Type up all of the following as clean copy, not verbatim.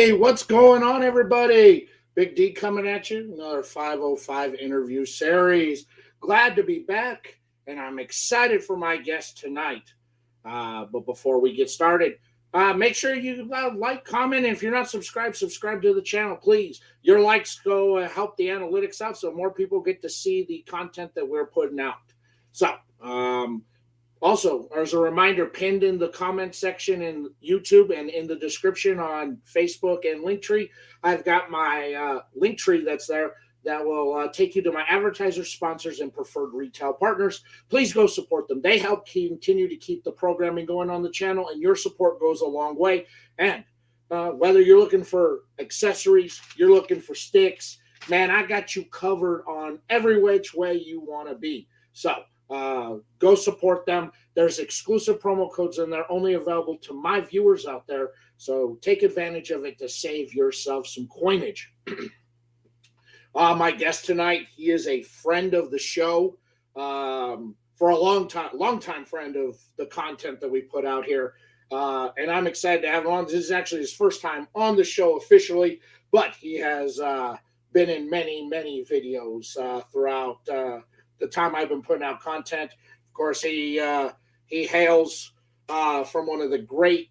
Hey, what's going on, everybody? Big D coming at you. Another 505 interview series. Glad to be back, and I'm excited for my guest tonight. But before we get started, make sure you like, comment, and if you're not subscribed, subscribe to the channel, please. Your likes go help the analytics out so more people get to see the content that we're putting out. So, also, as a reminder, pinned in the comment section in YouTube and in the description on Facebook and Linktree, I've got my Linktree that's there that will take you to my advertisers, sponsors, and preferred retail partners. Please go support them. They help continue to keep the programming going on the channel, and your support goes a long way. And whether you're looking for accessories, you're looking for sticks, man, I got you covered on every which way you want to be. So, go support them. There's exclusive promo codes in there only available to my viewers out there. So take advantage of it to save yourself some coinage. My guest tonight, he is a friend of the show for a long time friend of the content that we put out here. And I'm excited to have him on. This is actually his first time on the show officially, but he has been in many videos throughout the time I've been putting out content. Of course, he hails from one of the great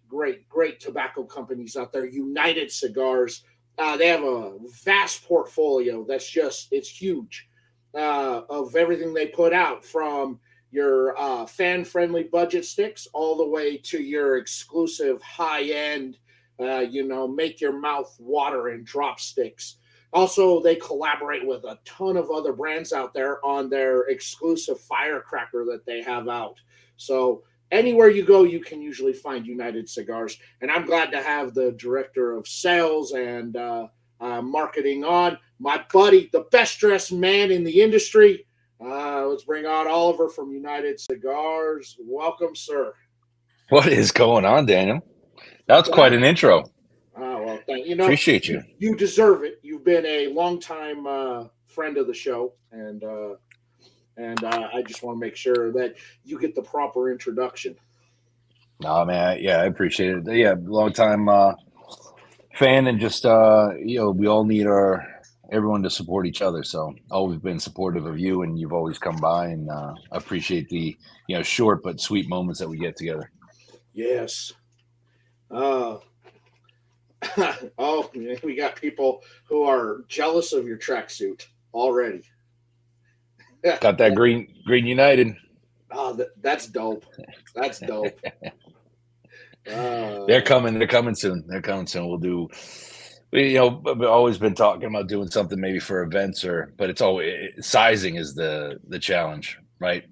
tobacco companies out there, United Cigars. They have a vast portfolio it's huge of everything they put out, from your fan-friendly budget sticks all the way to your exclusive high-end, make your mouth water and drop sticks. Also, they collaborate with a ton of other brands out there on their exclusive Firecracker that they have out. So anywhere you go, you can usually find United Cigars. And I'm glad to have the director of sales and marketing on, my buddy, the best dressed man in the industry. Let's bring on Oliver from United Cigars. Welcome, sir. What is going on, Daniel? That's quite an intro. Oh, well, thank you. Appreciate you. You deserve it. You've been a longtime friend of the show, and I just want to make sure that you get the proper introduction. No, man. Yeah, I appreciate it. Yeah, long time fan, and just we all need everyone to support each other. So always been supportive of you, and you've always come by, and I appreciate the short but sweet moments that we get together. Yes. Oh, we got people who are jealous of your tracksuit already. Got that green United. Oh, that's dope. That's dope. They're coming soon. We'll do. We've always been talking about doing something maybe for events, but it's always sizing is the challenge, right?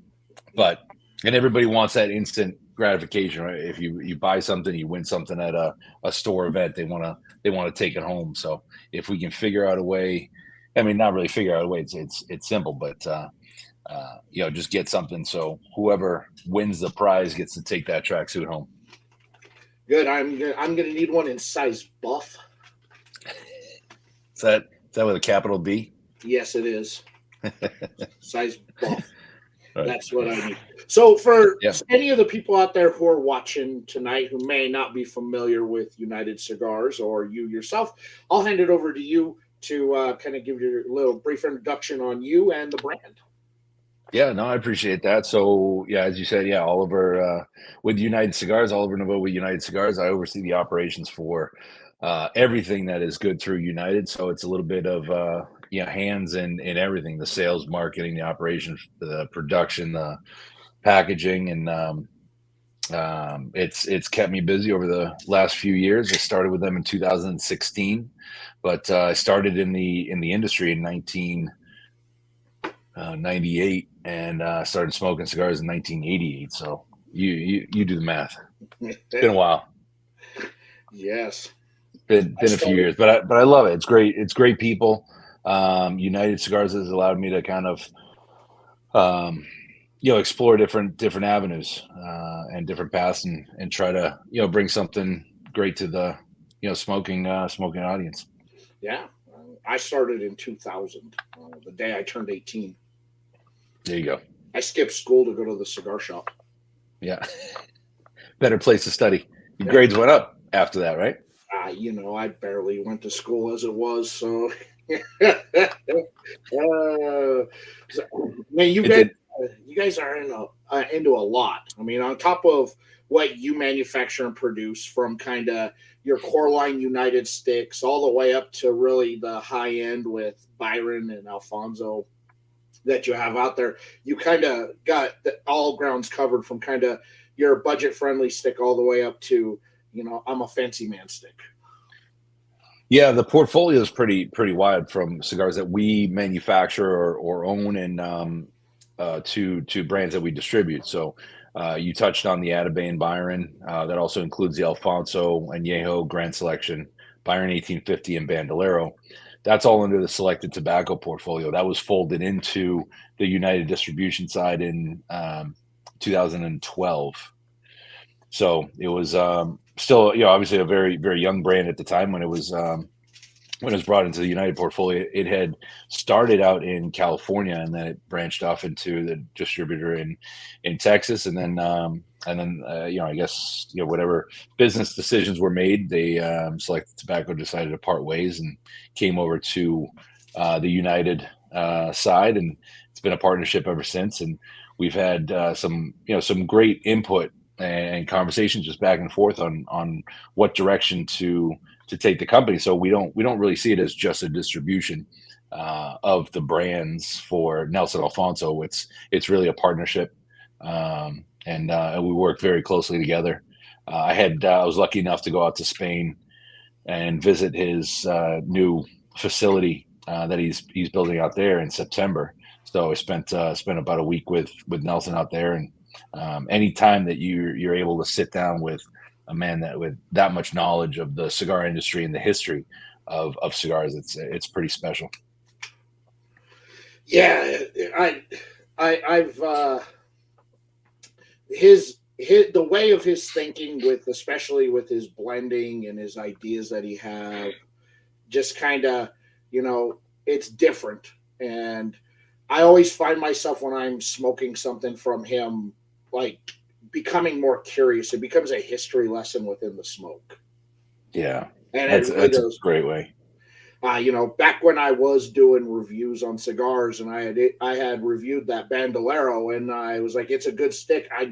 And everybody wants that instant gratification, right? If you buy something, you win something at a store event, they want to take it home. So if we can figure out a way, I mean, not really figure out a way, it's simple, but just get something so whoever wins the prize gets to take that tracksuit home. Good. I'm gonna need one in size buff. Is that with a capital B? Yes, it is. Size buff. Right. That's what I need. So for any of the people out there who are watching tonight who may not be familiar with United Cigars, or you yourself, I'll hand it over to you to kind of give your little brief introduction on you and the brand. Yeah, no, I appreciate that. So, as you said, Oliver with United Cigars, Oliver Nivaud with United Cigars. I oversee the operations for everything that is good through United. So it's a little bit of hands in everything: the sales, marketing, the operations, the production, the packaging, and it's kept me busy over the last few years. I started with them in 2016, but I started in the industry in 1998 and started smoking cigars in 1988. So you do the math. It's been a while. Yes, been a few years, but I love it. It's great. It's great people. United Cigars has allowed me to kind of explore different avenues and different paths, and try to bring something great to the smoking audience. Yeah, I started in 2000, the day I turned 18. There you go. I skipped school to go to the cigar shop. Yeah, better place to study. Your grades went up after that, right? I barely went to school as it was, so. Man, It did. you guys are into a lot. I mean, on top of what you manufacture and produce, from kind of your core line United sticks all the way up to really the high end with Byron and Alfonso that you have out there. You kind of got all grounds covered, from kind of your budget friendly stick all the way up to, I'm a fancy man stick. Yeah, the portfolio is pretty wide, from cigars that we manufacture or own, and to brands that we distribute. So you touched on the Atabey and Byron. That also includes the Alfonso and Añejo Grand Selection, Byron 1850, and Bandolero. That's all under the Selected Tobacco portfolio. That was folded into the United distribution side in 2012. So it was still, obviously a very young brand at the time when it was brought into the United portfolio. It had started out in California, and then it branched off into the distributor in Texas, and then I guess whatever business decisions were made, they Selected Tobacco decided to part ways and came over to the United side, and it's been a partnership ever since. And we've had some great input and conversations just back and forth on what direction to take the company. So we don't really see it as just a distribution of the brands for Nelson Alfonso. It's really a partnership, and we work very closely together. I was lucky enough to go out to Spain and visit his new facility that he's building out there in September. So I spent about a week with Nelson out there, and any time that you're able to sit down with a man that with that much knowledge of the cigar industry and the history of cigars, it's pretty special. Yeah, I've his the way of his thinking, with especially with his blending and his ideas that he have, just kind of, it's different. And I always find myself, when I'm smoking something from him, like, becoming more curious. It becomes a history lesson within the smoke. Yeah, And it that's really a does. great way. Back when I was doing reviews on cigars, and I had reviewed that Bandolero, and I was like, it's a good stick. I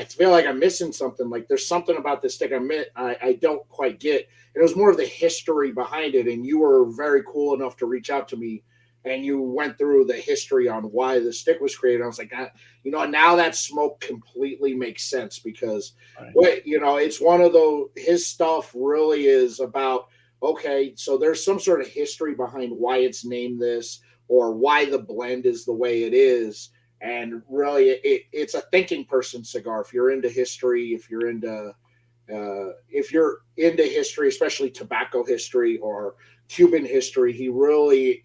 feel like I'm missing something. Like, there's something about this stick I don't quite get. And it was more of the history behind it. And you were very cool enough to reach out to me, and you went through the history on why the stick was created. I was like, now that smoke completely makes sense, because, Right. it's one of those, his stuff really is about, okay, so there's some sort of history behind why it's named this, or why the blend is the way it is. And really, it's a thinking person cigar. If you're into history, if you're into history, especially tobacco history or Cuban history, he really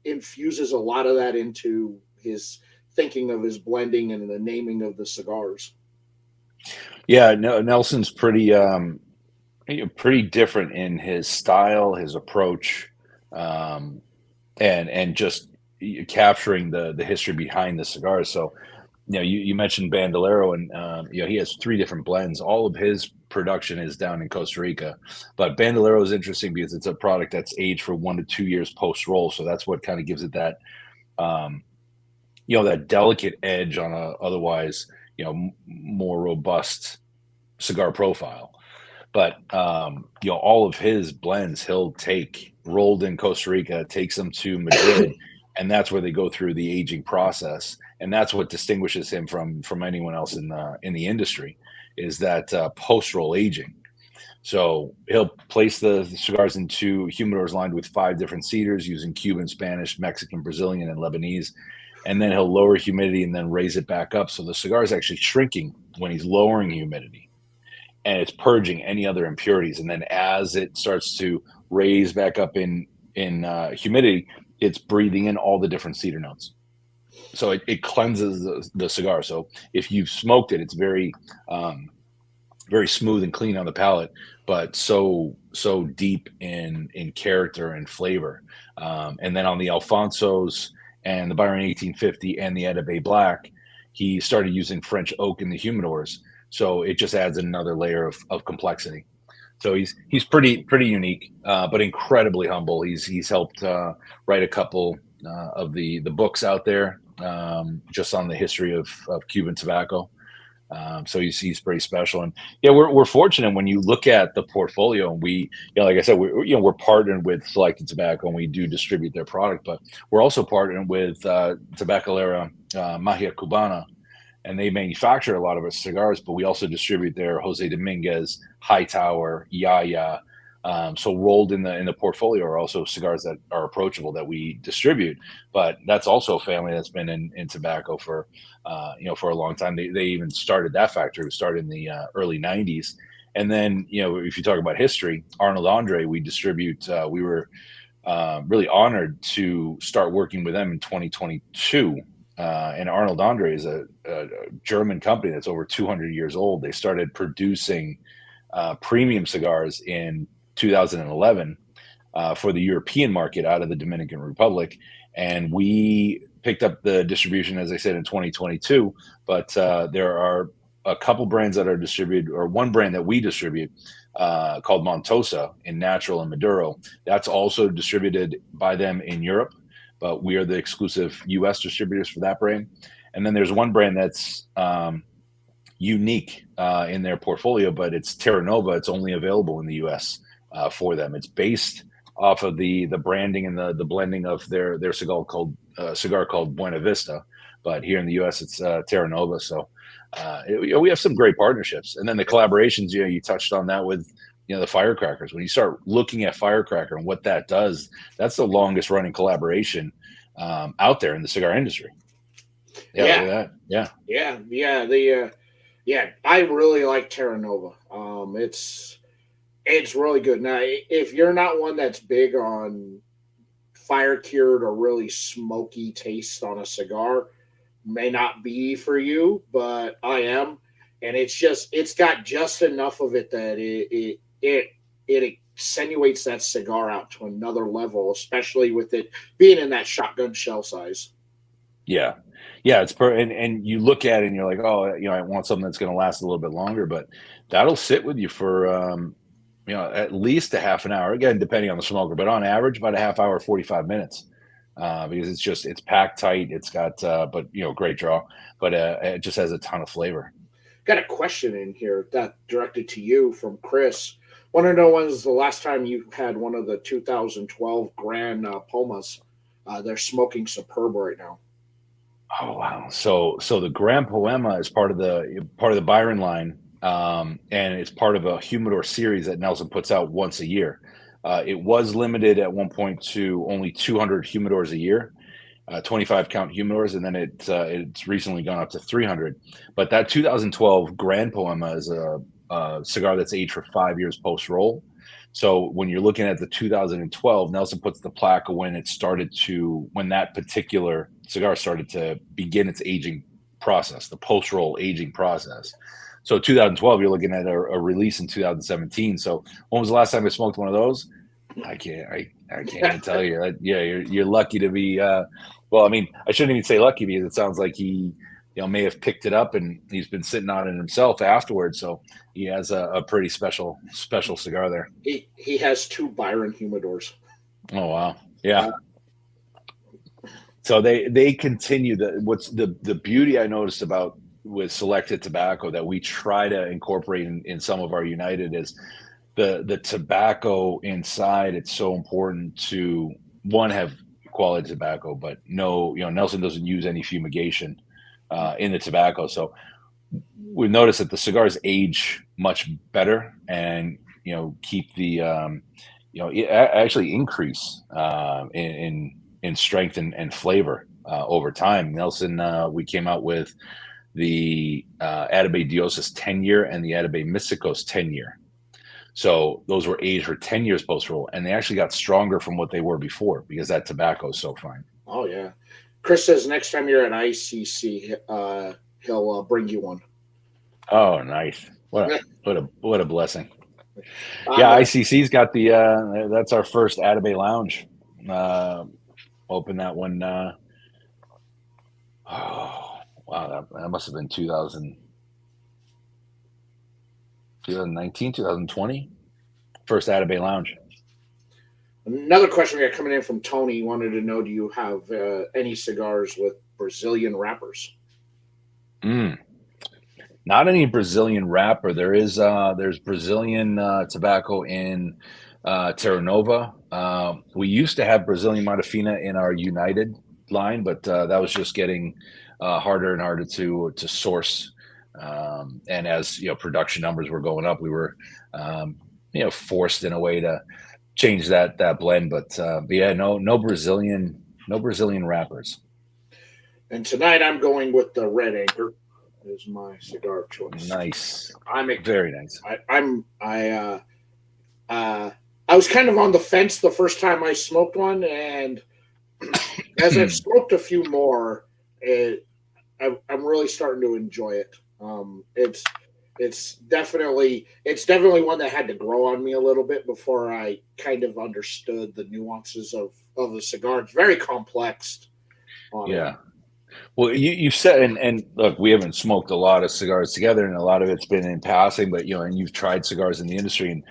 infuses a lot of that into his thinking of his blending and the naming of the cigars. Yeah, no, Nelson's pretty different in his style, his approach, and just capturing the history behind the cigars. So, you mentioned Bandolero, and he has three different blends. All of his production is down in Costa Rica, but Bandolero is interesting because it's a product that's aged for 1 to 2 years post roll. So that's what kind of gives it that um, that delicate edge on a otherwise more robust cigar profile. But all of his blends he'll take rolled in Costa Rica, takes them to Madrid, and that's where they go through the aging process. And that's what distinguishes him from anyone else in the industry, is that post roll aging. So he'll place the cigars into humidors lined with 5 different cedars using Cuban, Spanish, Mexican, Brazilian, and Lebanese. And then he'll lower humidity and then raise it back up. So the cigar is actually shrinking when he's lowering humidity, and it's purging any other impurities. And then as it starts to raise back up in humidity, it's breathing in all the different cedar notes. So it cleanses the cigar. So if you've smoked it, it's very smooth and clean on the palate, but so deep in character and flavor. And then on the Alfonsos and the Byron 1850 and the Atabey Black, he started using French oak in the humidors. So it just adds another layer of complexity. So he's pretty unique, but incredibly humble. He's helped write a couple of the books out there, just on the history of Cuban tobacco. So he's pretty special, and yeah, we're fortunate when you look at the portfolio, and we, like I said, we're partnered with Selected Tobacco, and we do distribute their product, but we're also partnered with Tabacalera Magia Cubana, and they manufacture a lot of our cigars, but we also distribute their Jose Dominguez, Hightower, Yaya. So rolled in the portfolio are also cigars that are approachable that we distribute, but that's also a family that's been in tobacco for for a long time. They even started that factory. It started in the early '90s, and then if you talk about history, Arnold Andre, we distribute. We were really honored to start working with them in 2022. And Arnold Andre is a German company that's over 200 years old. They started producing premium cigars in 2011 for the European market out of the Dominican Republic. And we picked up the distribution, as I said, in 2022. But there are a couple brands that are distributed, or one brand that we distribute called Montosa in Natural and Maduro. That's also distributed by them in Europe, but we are the exclusive US distributors for that brand. And then there's one brand that's unique in their portfolio, but it's Terra Nova. It's only available in the US for them. It's based off of the branding and the blending of their cigar called Buena Vista, but here in the US it's Terra Nova. So we have some great partnerships, and then the collaborations. You touched on that with the Firecrackers. When you start looking at Firecracker and what that does, that's the longest running collaboration out there in the cigar industry. Yeah, look at that. Yeah. I really like Terra Nova. It's really good. Now, if you're not one that's big on fire cured or really smoky taste on a cigar, may not be for you, but I am, and it's got just enough of it that it accentuates that cigar out to another level, especially with it being in that shotgun shell size. Yeah, it's and you look at it and you're like, oh, I want something that's going to last a little bit longer, but that'll sit with you for at least a half an hour. Again, depending on the smoker, but on average, about a half hour, 45 minutes. Because it's packed tight. It's got, but great draw, but it just has a ton of flavor. Got a question in here that directed to you from Chris. Want to know when's the last time you had one of the 2012 Grand Pumas? They're smoking superb right now. Oh wow! So the Grand Poema is part of the Byron line, and it's part of a humidor series that Nelson puts out once a year. It was limited at one point to only 200 humidors a year, 25 count humidors, and then it's recently gone up to 300. But that 2012 Grand Poema is a cigar that's aged for 5 years post roll. So when you're looking at the 2012, Nelson puts the plaque of when that particular cigar started to begin its aging process, the post roll aging process. So 2012, you're looking at a release in 2017. So when was the last time I smoked one of those? I can't even tell you. You're lucky to be. Well, I mean, I shouldn't even say lucky, because it sounds like he, may have picked it up and he's been sitting on it himself afterwards. So he has a pretty special cigar there. He has 2 Byron humidors. Oh wow, yeah. So they continue what's the beauty I noticed about with Selected Tobacco that we try to incorporate in some of our United is the tobacco inside. It's so important to have quality tobacco, but Nelson doesn't use any fumigation in the tobacco. So we noticed that the cigars age much better and keep the actually increase in strength and flavor over time. Nelson, we came out with the Atabey Dios's 10-year and the Atabey Mysticos 10-year. So those were aged for 10 years post roll, and they actually got stronger from what they were before because that tobacco is so fine. Oh yeah. Chris says next time you're at ICC, he'll bring you one. Oh, nice! What a blessing. Yeah, ICC's got the that's our first Atabey Lounge. Open that one. Oh wow, that must have been 2019, 2020. First Atabay Lounge. Another question we got coming in from Tony. He wanted to know, do you have any cigars with Brazilian wrappers? Not any Brazilian wrapper. There's Brazilian tobacco in Terra Nova. We used to have Brazilian Matafina in our United line, but that was just getting harder and harder to source. And as production numbers were going up, we were forced in a way to change that blend. But yeah, no Brazilian wrappers. And tonight I'm going with the Red Anchor. Is my cigar of choice. Nice. Very nice. I was kind of on the fence the first time I smoked one, and as I've smoked a few more, I'm really starting to enjoy it. It's definitely one that had to grow on me a little bit before I kind of understood the nuances of the cigar. It's very complex. Yeah. Well, you've said, and look, we haven't smoked a lot of cigars together, and a lot of it's been in passing. But and you've tried cigars in the industry, and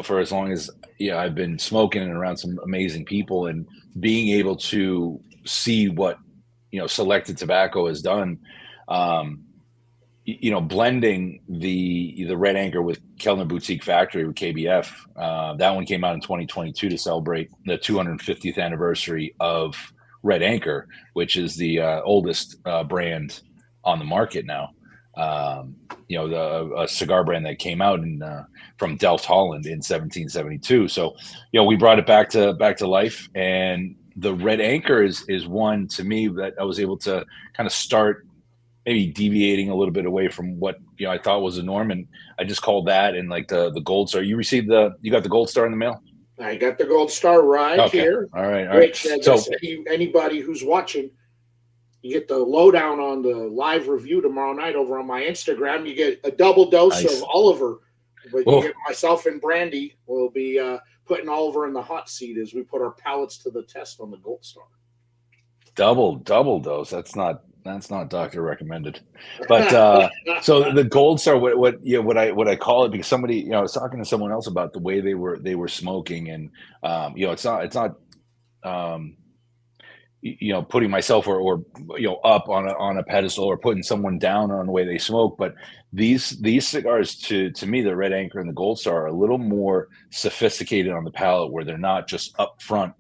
for as long as I've been smoking and around some amazing people, and being able to see what selected tobacco has done. Blending the Red Anchor with Kellner Boutique Factory with KBF. That one came out in 2022 to celebrate the 250th anniversary of Red Anchor, which is the oldest brand on the market now. A cigar brand that came out from Delft, Holland in 1772. So, we brought it back to life, and the Red Anchor is one to me that I was able to kind of start maybe deviating a little bit away from what I thought was the norm, and I just called that and like the Gold Star. You got the Gold Star in the mail? I got the Gold Star here. All right. So anybody who's watching, you get the lowdown on the live review tomorrow night over on my Instagram. You get a double dose of Oliver, but you get myself and Brandy will be putting Oliver in the hot seat as we put our palates to the test on the Gold Star. Double dose. That's not doctor recommended, but so the Gold Star, what I call it, because somebody, I was talking to someone else about the way they were smoking, and it's not putting myself or up on a pedestal or putting someone down on the way they smoke, but these cigars to me, the Red Anchor and the Gold Star, are a little more sophisticated on the palate, where they're not just up front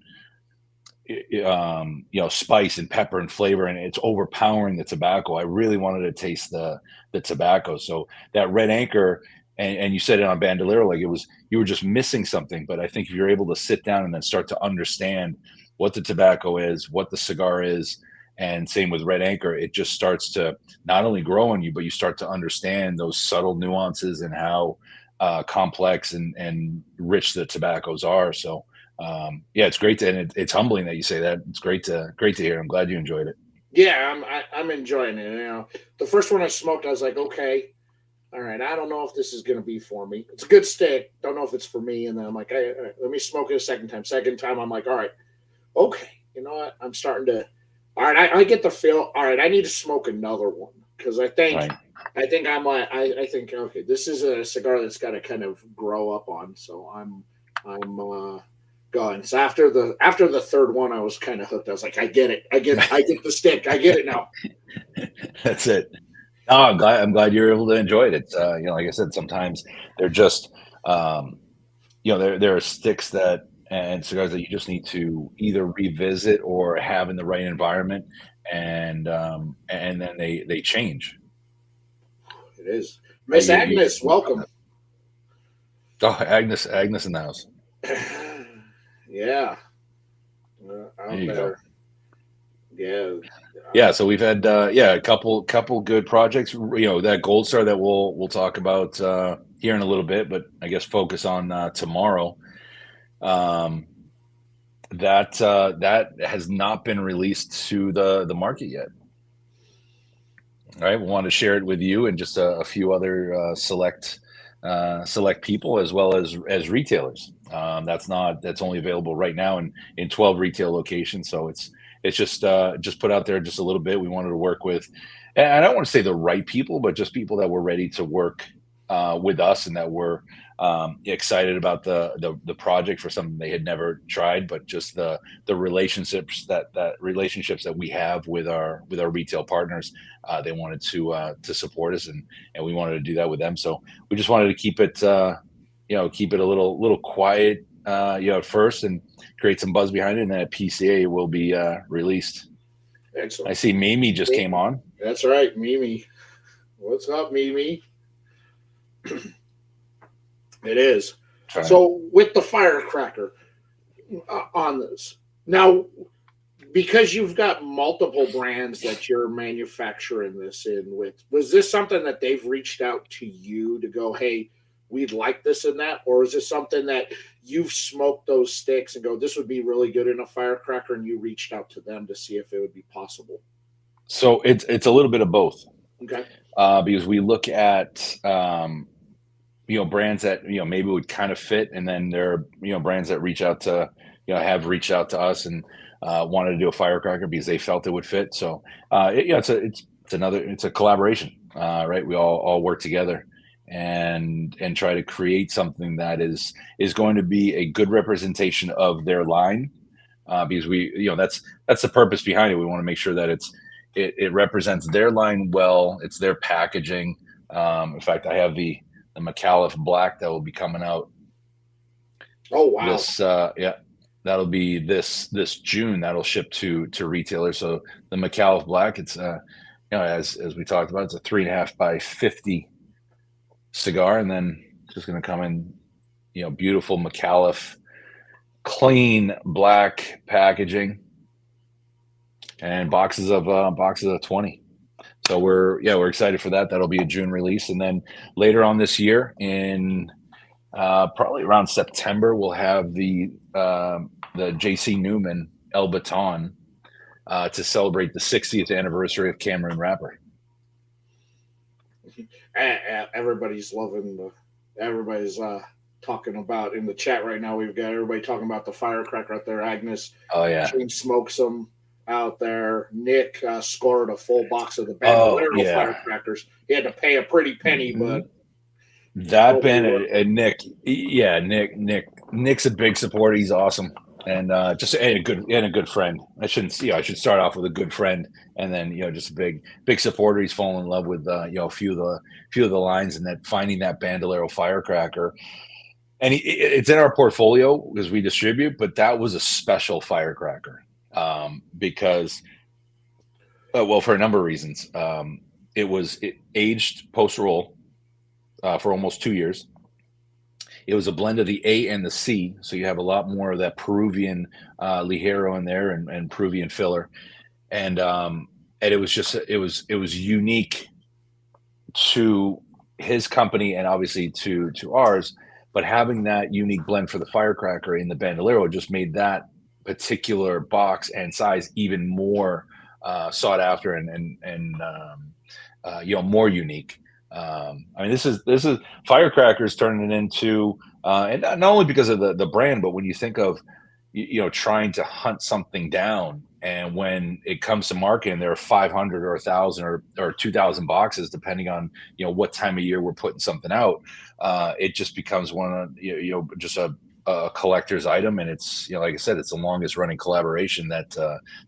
spice and pepper and flavor, and it's overpowering the tobacco. I really wanted to taste the tobacco. So that Red Anchor, and you said it on Bandolero, like you were just missing something. But I think if you're able to sit down and then start to understand what the tobacco is, what the cigar is, and same with Red Anchor, it just starts to not only grow on you, but you start to understand those subtle nuances and how complex and rich the tobaccos are. So it's great and it's humbling that you say that. It's great to hear. I'm glad you enjoyed it. Yeah, I'm enjoying it. The first one I smoked, I was like, okay, all right, I don't know if this is going to be for me. It's a good stick. Don't know if it's for me. And then I'm like, hey, all right, let me smoke it a second time. Second time, I'm like, all right, okay, you know what? I'm starting to. All right, I get the feel. All right, I need to smoke another one, because I think I'm like, I think, okay, this is a cigar that's got to kind of grow up on. So I'm going. So after the third one, I was kind of hooked. I was like, I get it. I get the stick. I get it now. That's it. No, I'm glad you're able to enjoy it. It's like I said, sometimes they're just there are sticks and cigars that you just need to either revisit or have in the right environment, and then they change. It is. Miss Agnes, welcome. Oh, Agnes in the house. Yeah. Yeah. So we've had a couple good projects. That Gold Star that we'll talk about here in a little bit, but I guess focus on tomorrow. That has not been released to the market yet. All right, we want to share it with you and just a few other select people, as well as retailers. That's only available right now in 12 retail locations. So it's just put out there just a little bit. We wanted to work with, and I don't want to say the right people, but just people that were ready to work with us, and that were excited about the project for something they had never tried, but just the relationships that we have with our retail partners. They wanted to support us, and we wanted to do that with them. So we just wanted to keep it keep it a little quiet at first, and create some buzz behind it, and then at PCA it will be released. Excellent. I see Mimi just came on. That's right, Mimi. What's up, Mimi? It is. Trying. So with the Firecracker on this now, because you've got multiple brands that you're manufacturing this in with, was this something that they've reached out to you to go, hey, we'd like this and that? Or is this something that you've smoked those sticks and go, this would be really good in a Firecracker, and you reached out to them to see if it would be possible? So it's a little bit of both. Okay. Because we look at brands that maybe would kind of fit, and then there are brands that reach out to have reached out to us and wanted to do a Firecracker because they felt it would fit. So it's a collaboration, right? We all work together and try to create something that is going to be a good representation of their line, because that's the purpose behind it. We want to make sure that it represents their line well. It's their packaging. In fact, I have the McAuliffe Black that will be coming out. Oh wow! That'll be this June. That'll ship to retailers. So the McAuliffe Black, it's as we talked about, it's a 3.5 by 50 cigar, and then it's just going to come in beautiful McAuliffe, clean black packaging, and boxes of 20. So we're excited for that. That'll be a June release, and then later on this year, in probably around September, we'll have the JC Newman El Baton to celebrate the 60th anniversary of Cameroon Wrapper. Everybody's loving everybody's talking about in the chat right now. We've got everybody talking about the Firecracker out there. Agnes, oh yeah, Shane smokes them out there. Nick scored a full box of the Bandolero Firecrackers. He had to pay a pretty penny, but that Nick, Nick's a big supporter. He's awesome, and just a good friend. I should start off with a good friend, and then just a big supporter. He's fallen in love with a few of the lines, and that finding that Bandolero Firecracker. And it's in our portfolio because we distribute, but that was a special Firecracker. Because, for a number of reasons. It aged post roll for almost 2 years. It was a blend of the A and the C, so you have a lot more of that Peruvian Ligero in there, and Peruvian filler, and it was unique to his company and obviously to ours. But having that unique blend for the Firecracker in the Bandolero just made that particular box and size even more sought after and more unique. I mean, this is Firecrackers turning it into and not only because of the brand, but when you think of trying to hunt something down, and when it comes to market and there are 500 or 1,000 or 2,000 boxes, depending on what time of year we're putting something out, it just becomes one of just a collector's item, and it's like I said, it's the longest running collaboration that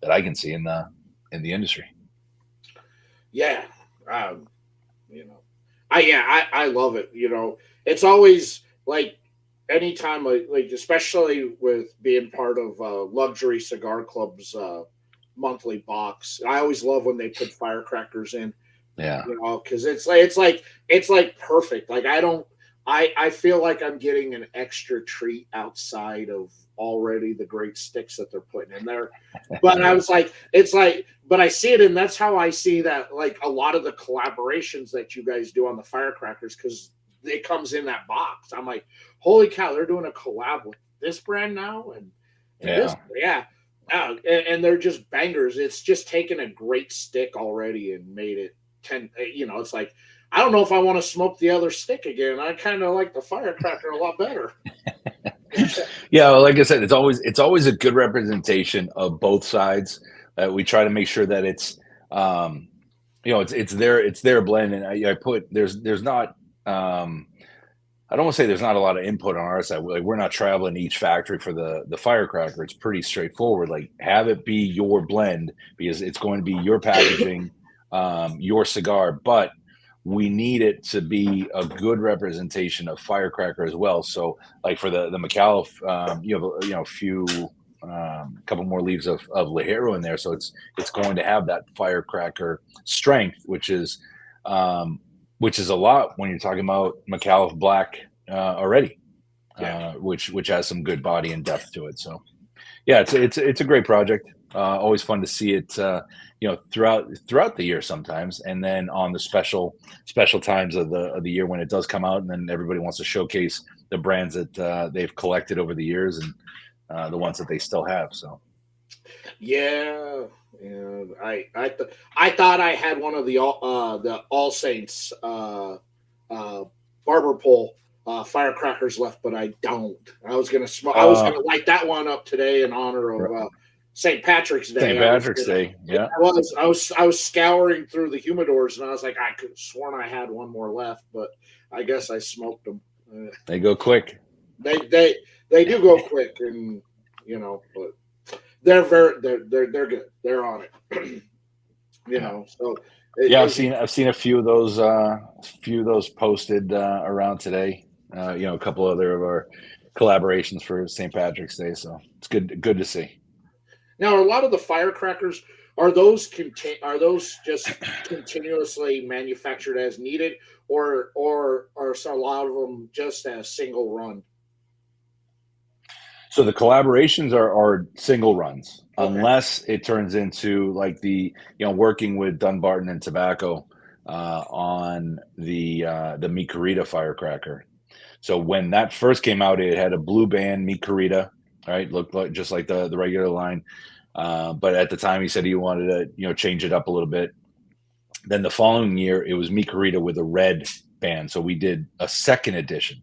I can see in the industry. Yeah, I love it. It's always like anytime like especially with being part of Luxury Cigar Club's monthly box. I always love when they put Firecrackers in. Yeah, because it's like perfect. Like I feel like I'm getting an extra treat outside of already the great sticks that they're putting in there. But I was like, but I see it, and that's how I see that, like a lot of the collaborations that you guys do on the Firecrackers, because it comes in that box. I'm like, holy cow, they're doing a collab with this brand now, and and they're just bangers. It's just taken a great stick already and made it 10. It's like, I don't know if I want to smoke the other stick again. I kind of like the Firecracker a lot better. Yeah, like I said, it's always a good representation of both sides. We try to make sure that it's it's their blend, and I put there's not I don't want to say there's not a lot of input on our side. Like, we're not traveling to each factory for the Firecracker. It's pretty straightforward. Like, have it be your blend because it's going to be your packaging, your cigar, but we need it to be a good representation of Firecracker as well. So, like for the McAuliffe, you have a few, couple more leaves of Ligero in there, so it's going to have that Firecracker strength, which is a lot when you're talking about McAuliffe Black already, which has some good body and depth to it. So, yeah, it's a great project. Always fun to see it, throughout the year sometimes, and then on the special times of the year when it does come out, and then everybody wants to showcase the brands that they've collected over the years and the ones that they still have. So. Yeah, yeah. I thought I had one of the All Saints barber pole firecrackers left, but I don't. I was gonna I was gonna light that one up today in honor of St. Patrick's Day. St. Patrick's Day, yeah. I was scouring through the humidors, and I was like, I could have sworn I had one more left, but I guess I smoked them. They go quick. They do go quick, and but they're good. They're on it. So I've seen a few of those posted around today. A couple other of our collaborations for St. Patrick's Day, so it's good to see. Now, a lot of the firecrackers are those just continuously manufactured as needed, or are a lot of them just as single run? So the collaborations are single runs, Okay. unless it turns into like working with Dunbarton and Tobacco on the Mi Querida firecracker. So when that first came out, it had a blue band Mi Querida, right? Looked like just like the regular line. But at the time he said he wanted to, change it up a little bit. Then the following year it was Mi Querida with a red band. So we did a second edition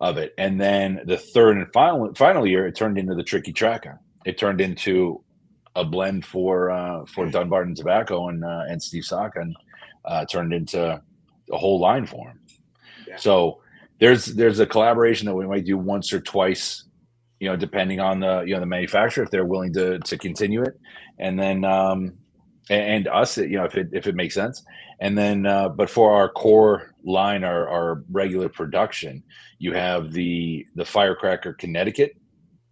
of it. And then the third and final year, it turned into the Tricky Tracker. It turned into a blend for Dunbarton Tobacco and Steve Saka, and turned into a whole line for him. Yeah. So there's a collaboration that we might do once or twice, depending on the manufacturer, if they're willing to continue it, and then and us, if it makes sense. And then but for our core line, our regular production, you have the Firecracker Connecticut,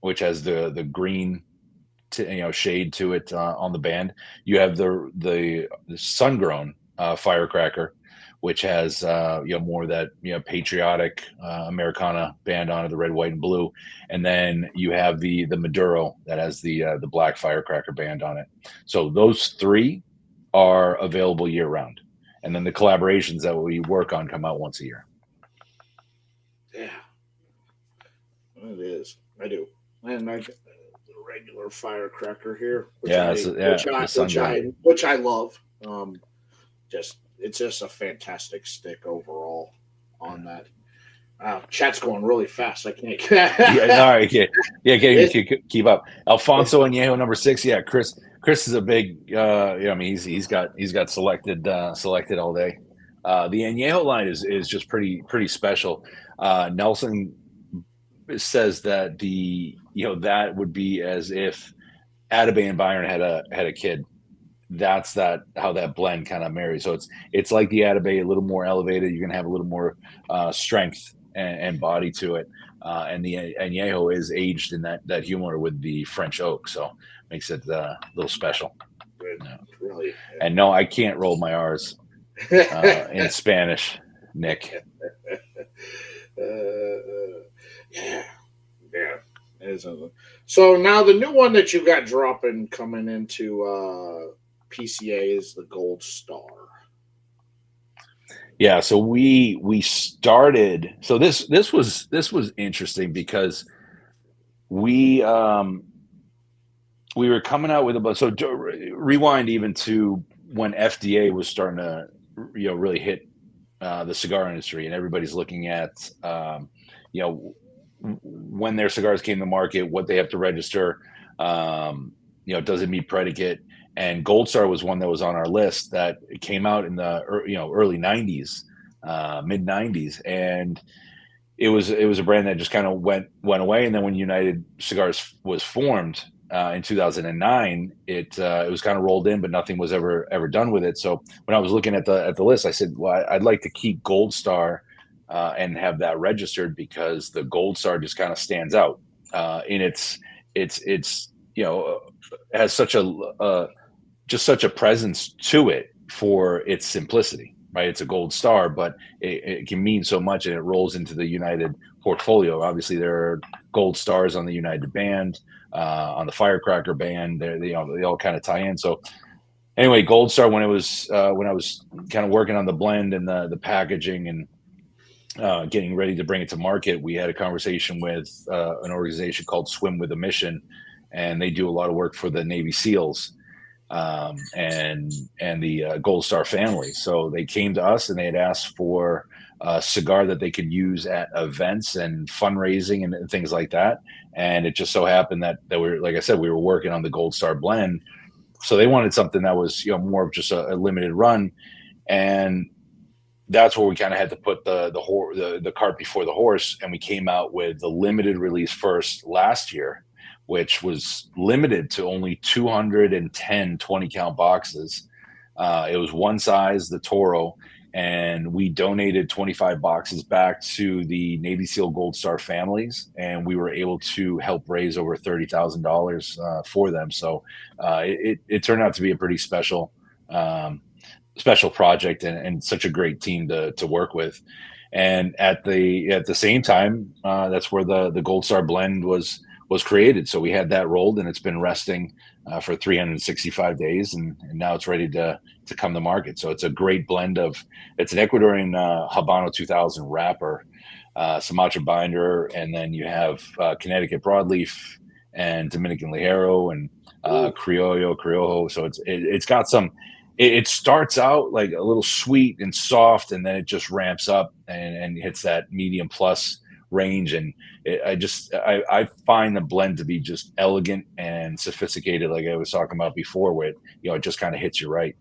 which has the green shade to it on the band. You have the sun-grown Firecracker, which has more of that patriotic Americana band on it, the red, white, and blue, and then you have the Maduro that has the black Firecracker band on it. So those three are available year round, and then the collaborations that we work on come out once a year. Yeah, it is. I do, and I get the regular Firecracker here, which I love. It's just a fantastic stick overall on that. Chat's going really fast. I can't. Can't keep up. Alfonso Añejo #6. Yeah, Chris is a big. He's got selected all day. The Añejo line is just pretty special. Nelson says that that would be as if Atabey and Byron had a kid. That's how that blend kind of marries. So it's like the Atabey, a little more elevated. You're gonna have a little more strength and body to it, and the Añejo is aged in that humor with the French oak, so makes it a little special. Good, really. And no, I can't roll my R's in Spanish, Nick. Yeah. So now the new one that you got dropping coming into PCA is the Gold Star. Yeah, so we started. So this was interesting because we were coming out with so rewind even to when FDA was starting to really hit the cigar industry, and everybody's looking at when their cigars came to market, what they have to register, does it meet predicate? And Gold Star was one that was on our list that came out in the early 90s, mid '90s, and it was a brand that just kind of went away. And then when United Cigars was formed in 2009, it was kind of rolled in, but nothing was ever done with it. So when I was looking at the list, I said, well, I'd like to keep Gold Star and have that registered, because the Gold Star just kind of stands out in its has such a just such a presence to it for its simplicity, right? It's a gold star, but it can mean so much, and it rolls into the United portfolio. Obviously, there are gold stars on the United band, on the Firecracker band. They all kind of tie in. So anyway, Gold Star, when I was kind of working on the blend and the packaging and getting ready to bring it to market, we had a conversation with an organization called Swim with a Mission, and they do a lot of work for the Navy SEALs and the Gold Star family. So they came to us and they had asked for a cigar that they could use at events and fundraising and things like that. And it just so happened that we like I said, we were working on the Gold Star blend. So they wanted something that was, more of just a limited run. And that's where we kind of had to put the cart before the horse. And we came out with the limited release first last year, which was limited to only 210 20-count boxes. It was one size, the Toro, and we donated 25 boxes back to the Navy SEAL Gold Star families, and we were able to help raise over $30,000 for them. So it turned out to be a pretty special project and such a great team to work with. And at the same time, that's where the Gold Star blend was created. So we had that rolled, and it's been resting for 365 days, and now it's ready to come to market. So it's a great blend it's an Ecuadorian Habano 2000 wrapper, Sumatra binder, and then you have Connecticut broadleaf and Dominican Ligero and Criollo. So it's got some. It starts out like a little sweet and soft, and then it just ramps up and hits that medium plus range. And I find the blend to be just elegant and sophisticated, like I was talking about before, with it just kind of hits you right.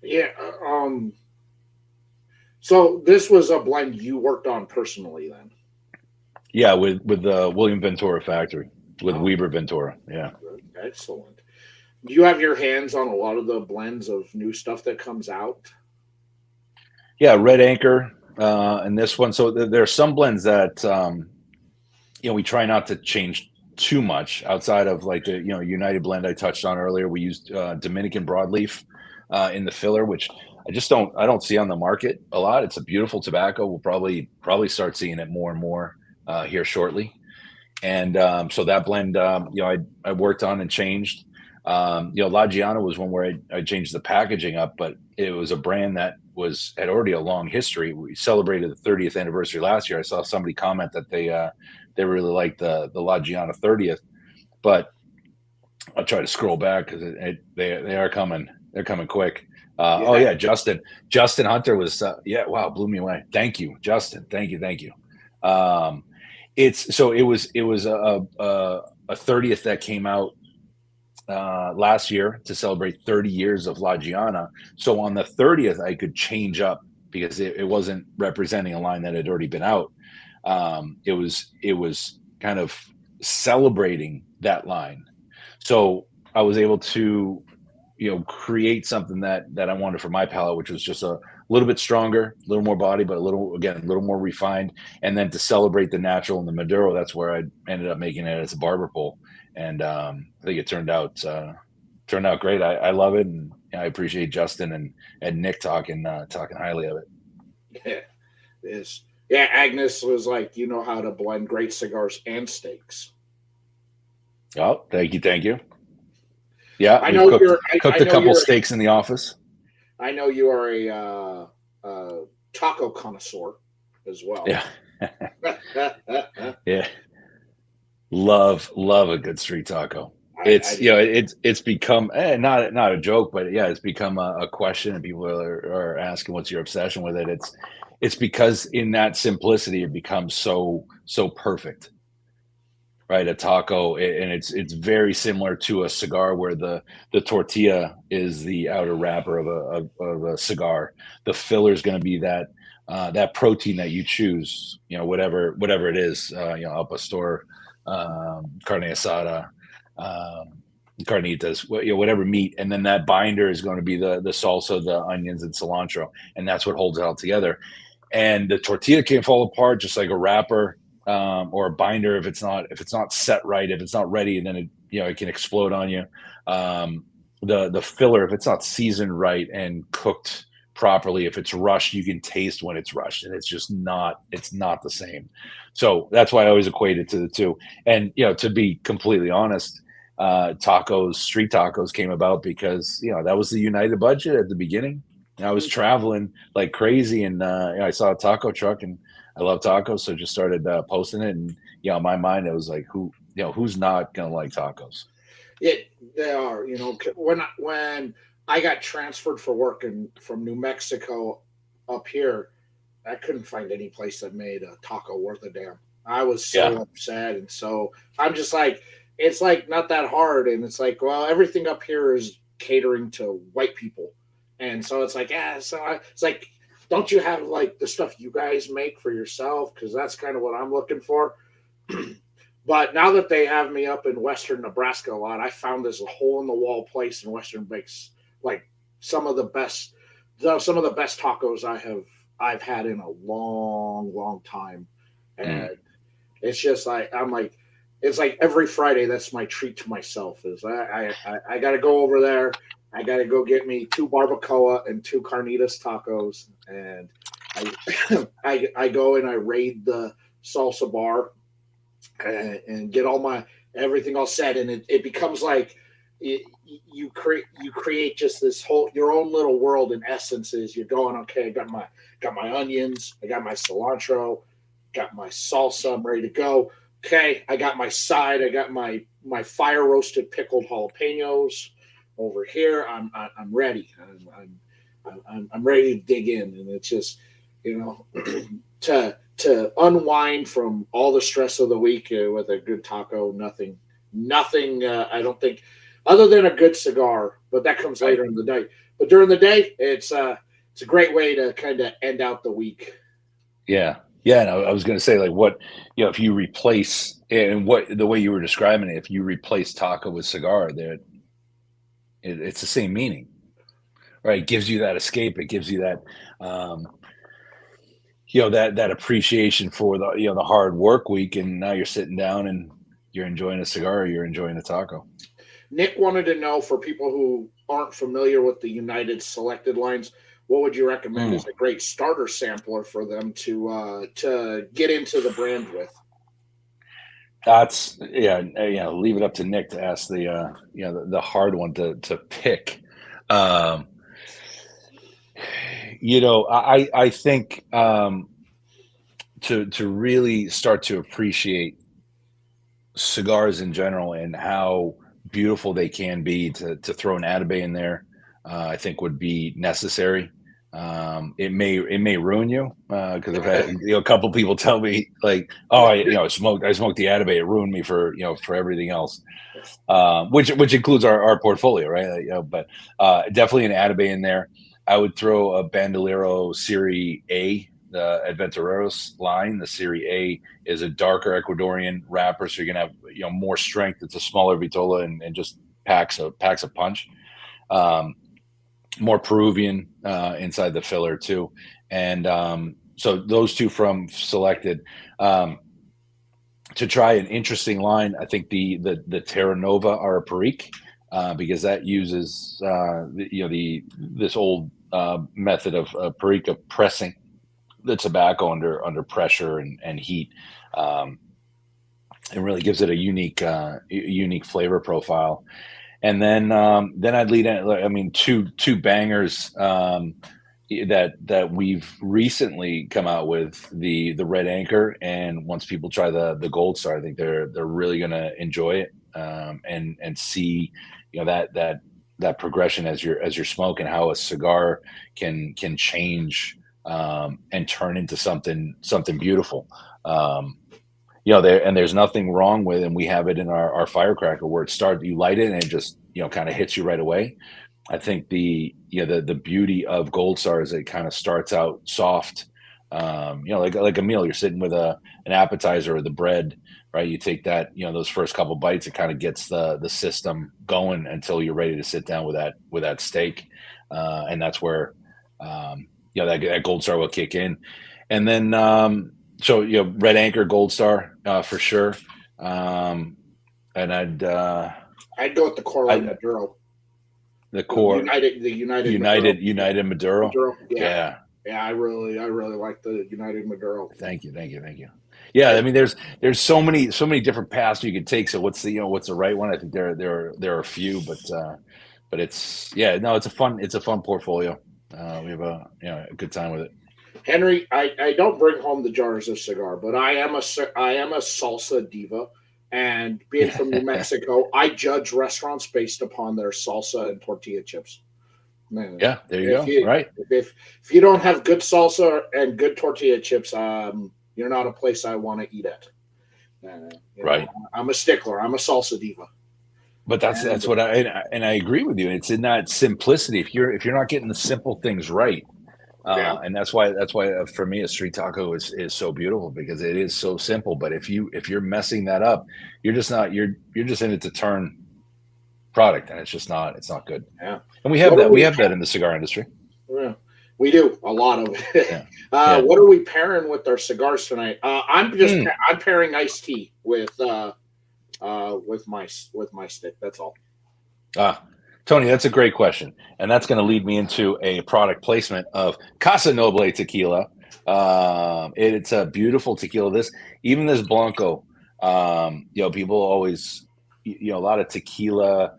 Yeah. So this was a blend you worked on personally, then? Yeah, with the William Ventura factory, with Weber Ventura. Yeah. Excellent. Do you have your hands on a lot of the blends of new stuff that comes out? Yeah, Red Anchor, and this one. So there are some blends that we try not to change too much outside of like the United blend I touched on earlier. We used Dominican broadleaf in the filler, which I don't see on the market a lot. It's a beautiful tobacco. We'll probably start seeing it more and more here shortly. And so that blend, I worked on and changed. La Giana was one where I changed the packaging up, but it was a brand that had already a long history. We celebrated the 30th anniversary last year. I saw somebody comment that they really liked the La Giana 30th, but I'll try to scroll back because they are coming. They're coming quick. Oh yeah, Justin Hunter was wow, blew me away. Thank you, Justin. Thank you. It was a 30th that came out last year to celebrate 30 years of La Giana. So on the 30th, I could change up because it wasn't representing a line that had already been out. It was kind of celebrating that line. So I was able to, create something that I wanted for my palate, which was just a little bit stronger, a little more body, but a little more refined. And then to celebrate the natural and the Maduro, that's where I ended up making it as a barber pole. And I think it turned out great. I love it, and I appreciate Justin and Nick talking highly of it. Yeah, Agnes was like, you know how to blend great cigars and steaks. Oh, thank you. Yeah, I know cooked a couple steaks in the office. I know you are a taco connoisseur as well. Yeah, yeah. Love a good street taco. It's become not a joke, but yeah, it's become a question, and people are asking, "What's your obsession with it?" It's because in that simplicity, it becomes so perfect. right? A taco, and it's very similar to a cigar where the tortilla is the outer wrapper of a cigar. The filler is going to be that that protein that you choose, whatever it is, al pastor, carne asada, um, carnitas, whatever meat, and then that binder is going to be the salsa, the onions, and cilantro, and that's what holds it all together. And the tortilla can fall apart just like a wrapper, or a binder if it's not set right, if it's not ready, and then it can explode on you. The filler, if it's not seasoned right and cooked properly, if it's rushed, you can taste when it's rushed, and it's not the same. So that's why I always equate it to the two. And to be completely honest, street tacos came about because that was the United budget at the beginning. And I was traveling like crazy, and I saw a taco truck, and I love tacos, so just started posting it. And in my mind, it was like, who's not gonna like tacos? They are. When I got transferred for work from New Mexico up here, I couldn't find any place that made a taco worth a damn. I was Yeah. so upset, and so I'm just like, it's like not that hard, and it's like, well, everything up here is catering to white people, and so it's like, yeah, it's like, don't you have like the stuff you guys make for yourself? Because that's kind of what I'm looking for. But now that they have me up in Western Nebraska a lot, I found this hole in the wall place in Western Bakes, like some of the best, some of the best tacos I've had in a long, long time, Mm. and it's just like I'm like, it's like every Friday that's my treat to myself is I got to go over there. I got to go get me two barbacoa and two carnitas tacos, and I go and I raid the salsa bar and get all my everything all set, and it becomes like you create just this whole your own little world in essences. You're going, okay, I got my onions, I got my cilantro, got my salsa, I'm ready to go. Okay, I got my side, I got my fire roasted pickled jalapenos over here. I'm ready. I'm ready to dig in, and it's just to unwind from all the stress of the week with a good taco. Nothing. I don't think, other than a good cigar, but that comes Right. later in the day. But during the day, it's a great way to kind of end out the week. Yeah. Yeah. And I was going to say, like, what, if you replace, and what the way you were describing it, if you replace taco with cigar, it's the same meaning, right? It gives you that escape. It gives you that, um, that appreciation for the hard work week. And now you're sitting down and you're enjoying a cigar, or you're enjoying a taco. Nick wanted to know, for people who aren't familiar with the United selected lines, what would you recommend Mm. as a great starter sampler for them to get into the brand with? That's yeah, leave it up to Nick to ask the hard one to pick. Um, I think, to really start to appreciate cigars in general and how beautiful they can be, to throw an Atabey in there, I think would be necessary. It may ruin you, because I've had a couple people tell me, like, oh, I smoked the Atabey, it ruined me for everything else, which includes our portfolio, right? But definitely an Atabey in there. I would throw a Bandolero Serie A, the Adventureros line. The Serie A is a darker Ecuadorian wrapper, so you're gonna have more strength. It's a smaller vitola, and just packs a punch. Um, More Peruvian inside the filler too, and so those two from selected. Um, to try an interesting line, I think the Terra Nova are a Perique, because that uses this old method of Perique of pressing the tobacco under pressure and heat. Um, it really gives it a unique flavor profile. And then I'd lead in. I mean, two bangers, that we've recently come out with, the Red Anchor, and once people try the Gold Star, I think they're really going to enjoy it, and see that progression as you're smoking, how a cigar can change, and turn into something beautiful. Um, there's nothing wrong with, and we have it in our Firecracker where it starts, you light it and it just, kind of hits you right away. I think the beauty of Gold Star is it kind of starts out soft, like a meal. You're sitting with an appetizer or the bread, right? You take that, those first couple bites, it kind of gets the system going until you're ready to sit down with that steak, and that's where that Gold Star will kick in, and then so Red Anchor Gold Star for sure, and I'd go with the Coral Maduro. The core The United Maduro. Maduro. Yeah. Yeah, I really like the United Maduro. Thank you. Yeah, I mean, there's so many different paths you could take. So what's the right one? I think there are a few, but it's it's a fun portfolio. We have a good time with it. Henry, I don't bring home the jars of cigar, but I am a salsa diva. And being from New Mexico, I judge restaurants based upon their salsa and tortilla chips. Man, yeah, there you go. Right. If you don't have good salsa and good tortilla chips, you're not a place I want to eat at. Right. I'm a stickler. I'm a salsa diva. But that's what I agree with you. It's in that simplicity. If you're not getting the simple things right. And that's why for me a street taco is so beautiful, because it is so simple. But if you're messing that up, you're just in it to turn product, and it's not good. Yeah, and we have that in the cigar industry. Yeah, we do a lot of it. What are we pairing with our cigars tonight? I'm pairing iced tea with my stick. That's all. Tony, that's a great question. And that's going to lead me into a product placement of Casa Noble tequila. It's a beautiful tequila. Even this Blanco, people always, a lot of tequila,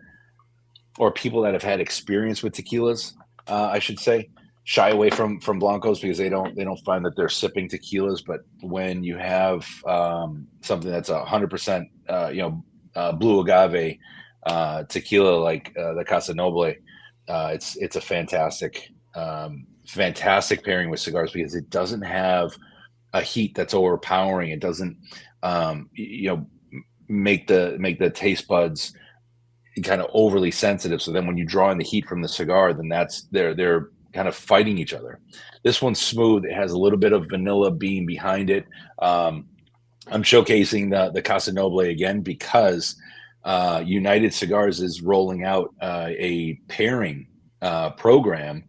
or people that have had experience with tequilas, I should say, shy away from Blancos because they don't find that they're sipping tequilas. But when you have something that's 100%, blue agave, tequila like the Casa Noble, it's a fantastic pairing with cigars, because it doesn't have a heat that's overpowering. It doesn't make the taste buds kind of overly sensitive. So then when you draw in the heat from the cigar, then they're kind of fighting each other. This one's smooth. It has a little bit of vanilla bean behind it. I'm showcasing the Casa Noble again because United Cigars is rolling out a pairing program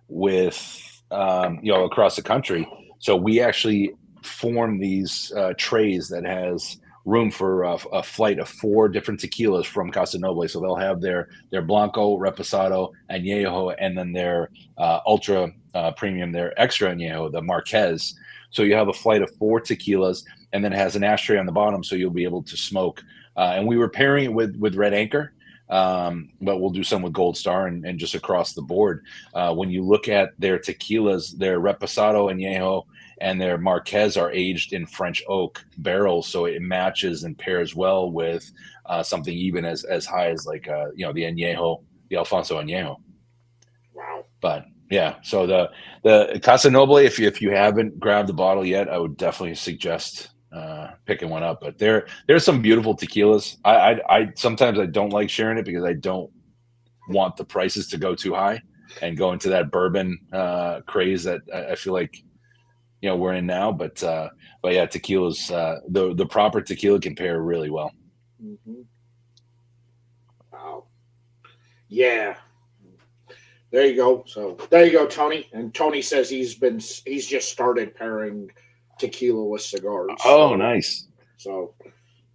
with across the country. So we actually form these trays that has room for a flight of 4 different tequilas from Casa Noble. So they'll have their Blanco, Reposado, Añejo, and then their ultra premium, their extra Añejo, the Marquez. So you have a flight of 4 tequilas, and then it has an ashtray on the bottom, so you'll be able to smoke. And we were pairing it with Red Anchor, but we'll do some with Gold Star and just across the board. When you look at their tequilas, their Reposado, Añejo, and their Marquez are aged in French oak barrels, so it matches and pairs well with something even as high as like the Añejo, the Alfonso Añejo. Wow! But yeah, so the Casa Noble, if you haven't grabbed the bottle yet, I would definitely suggest picking one up. But there's some beautiful tequilas. I sometimes I don't like sharing it because I don't want the prices to go too high and go into that bourbon craze that I feel like we're in now. But yeah, tequilas, the proper tequila can pair really well. Mm-hmm. Wow. Yeah. There you go. So there you go, Tony. And Tony says he's just started pairing tequila with cigars. Oh, nice. So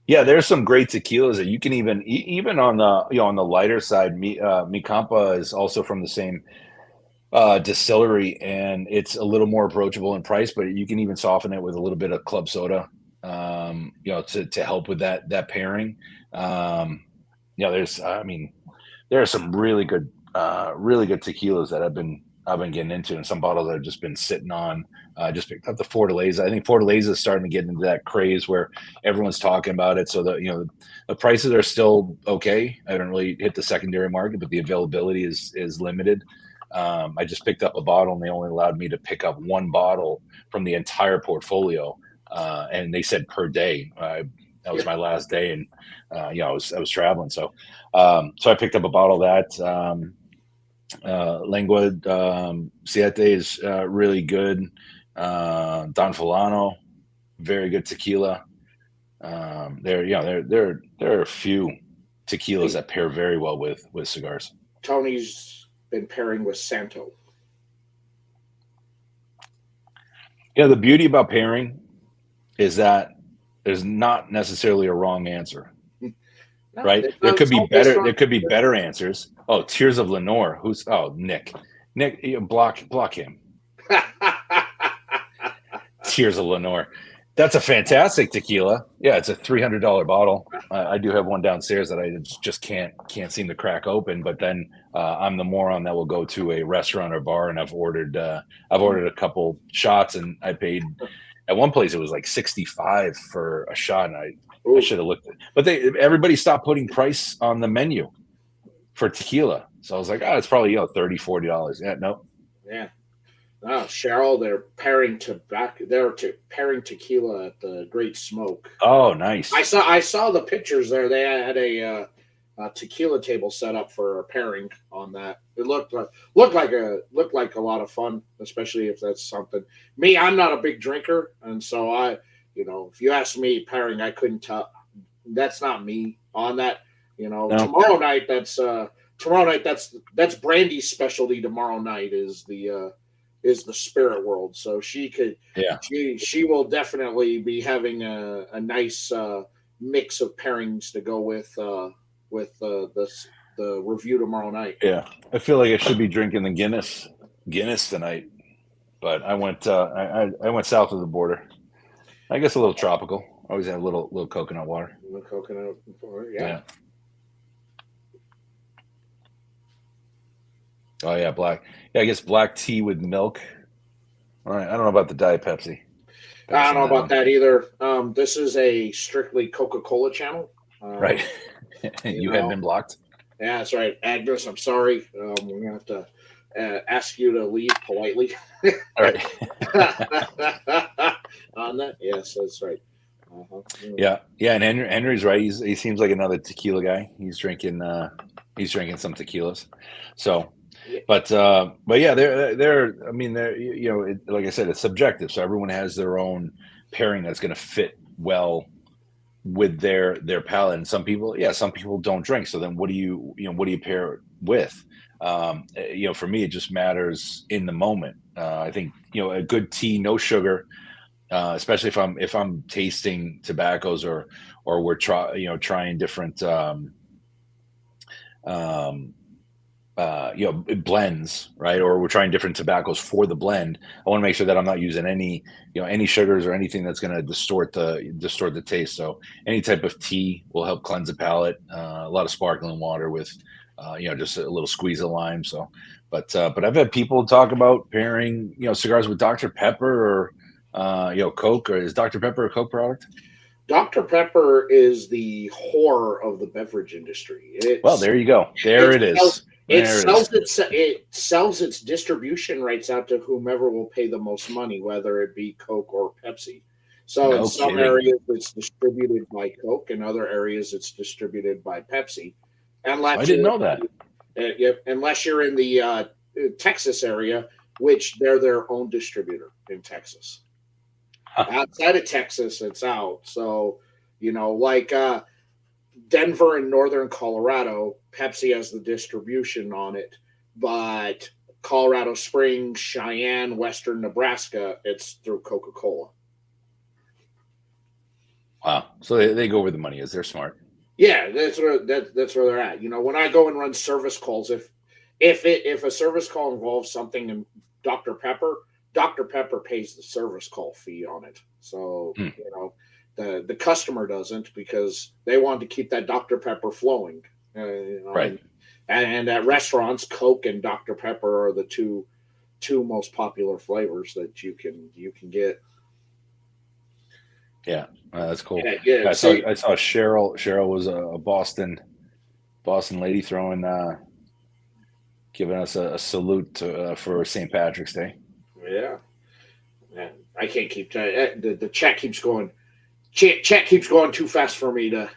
yeah, there's some great tequilas that you can even on the on the lighter side. Mi Campa is also from the same distillery, and it's a little more approachable in price, but you can even soften it with a little bit of club soda, to help with that pairing. There are some really good tequilas that I've been getting into, and some bottles I've just been sitting on. Just picked up the Fortaleza. I think Fortaleza is starting to get into that craze where everyone's talking about it. So the prices are still okay. I haven't really hit the secondary market, but the availability is limited. I just picked up a bottle, and they only allowed me to pick up one bottle from the entire portfolio. and they said per day. That was my last day, and I was traveling, so I picked up a bottle of that. Nivaud CIgars is really good. Don Fulano, very good tequila. There are a few tequilas that pair very well with cigars. Tony's been pairing with Santo. The beauty about pairing is that there's not necessarily a wrong answer, No, right? There could be better answers. Oh, Tears of Lenore. Nick, block him. Tears of Lenore. That's a fantastic tequila. Yeah, it's a $300 bottle. I do have one downstairs that I just can't seem to crack open. But then I'm the moron that will go to a restaurant or bar, and I've ordered a couple shots, and I paid at one place it was like $65 for a shot, and I should have looked at it. But everybody stopped putting price on the menu for tequila, so I was like, it's probably $30, $40. Yeah, no. Yeah. Oh, Cheryl, they're pairing pairing tequila at the Great Smoke. Oh, nice. I saw the pictures there. They had a tequila table set up for a pairing on that. It looked like a lot of fun, especially if that's something. Me, I'm not a big drinker, and so if you ask me pairing, I couldn't tell. That's not me on that. No. Tomorrow night, that's Brandy's specialty. Tomorrow night is the spirit world, so she will definitely be having a nice mix of pairings to go with the review tomorrow night. Yeah, I feel like I should be drinking the Guinness tonight, but I went south of the border. I guess a little tropical. I always have a little coconut water. A little coconut water, yeah. Oh yeah, black. Yeah, I guess black tea with milk. All right, I don't know about the Diet Pepsi. I don't know about that either. This is a strictly Coca-Cola channel. Right. You had been blocked. Yeah, that's right, Agnes. I'm sorry. We're gonna have to ask you to leave politely. All right. On that, yes, that's right. Yeah, and Henry's right. He seems like another tequila guy. He's drinking some tequilas. So. But yeah, they're. I mean, like I said, it's subjective. So everyone has their own pairing that's going to fit well with their palate. And some people don't drink. So then, what do you pair it with? For me, it just matters in the moment. I think a good tea, no sugar, especially if I'm tasting tobaccos or we're trying different. Blends, right? Or we're trying different tobaccos for the blend. I want to make sure that I'm not using any sugars or anything that's going to distort the taste. So any type of tea will help cleanse the palate. A lot of sparkling water with, just a little squeeze of lime. So, but I've had people talk about pairing, cigars with Dr. Pepper or, Coke. Or is Dr. Pepper a Coke product? Dr. Pepper is the whore of the beverage industry. Well, there you go. It sells its distribution rights out to whomever will pay the most money, whether it be Coke or Pepsi. So in some areas it's distributed by Coke, in other areas it's distributed by Pepsi. I didn't know that. Unless you're in the Texas area, which they're their own distributor in Texas. Outside of Texas, it's out. So, like Denver and northern Colorado, Pepsi has the distribution on it, but Colorado Springs, Cheyenne, western Nebraska, it's through Coca-Cola. Wow. So they go where the money is. They're smart. Yeah, that's where they're at. When I go and run service calls, if a service call involves something in Dr. Pepper pays the service call fee on it. So, the customer doesn't, because they want to keep that Dr. Pepper flowing. Right. And at restaurants, Coke and Dr. Pepper are the two most popular flavors that you can get. Yeah, that's cool. Yeah. I saw Cheryl. Cheryl was a Boston lady giving us a salute for St. Patrick's Day. Yeah. I can't keep the chat keeps going. Chat keeps going too fast for me to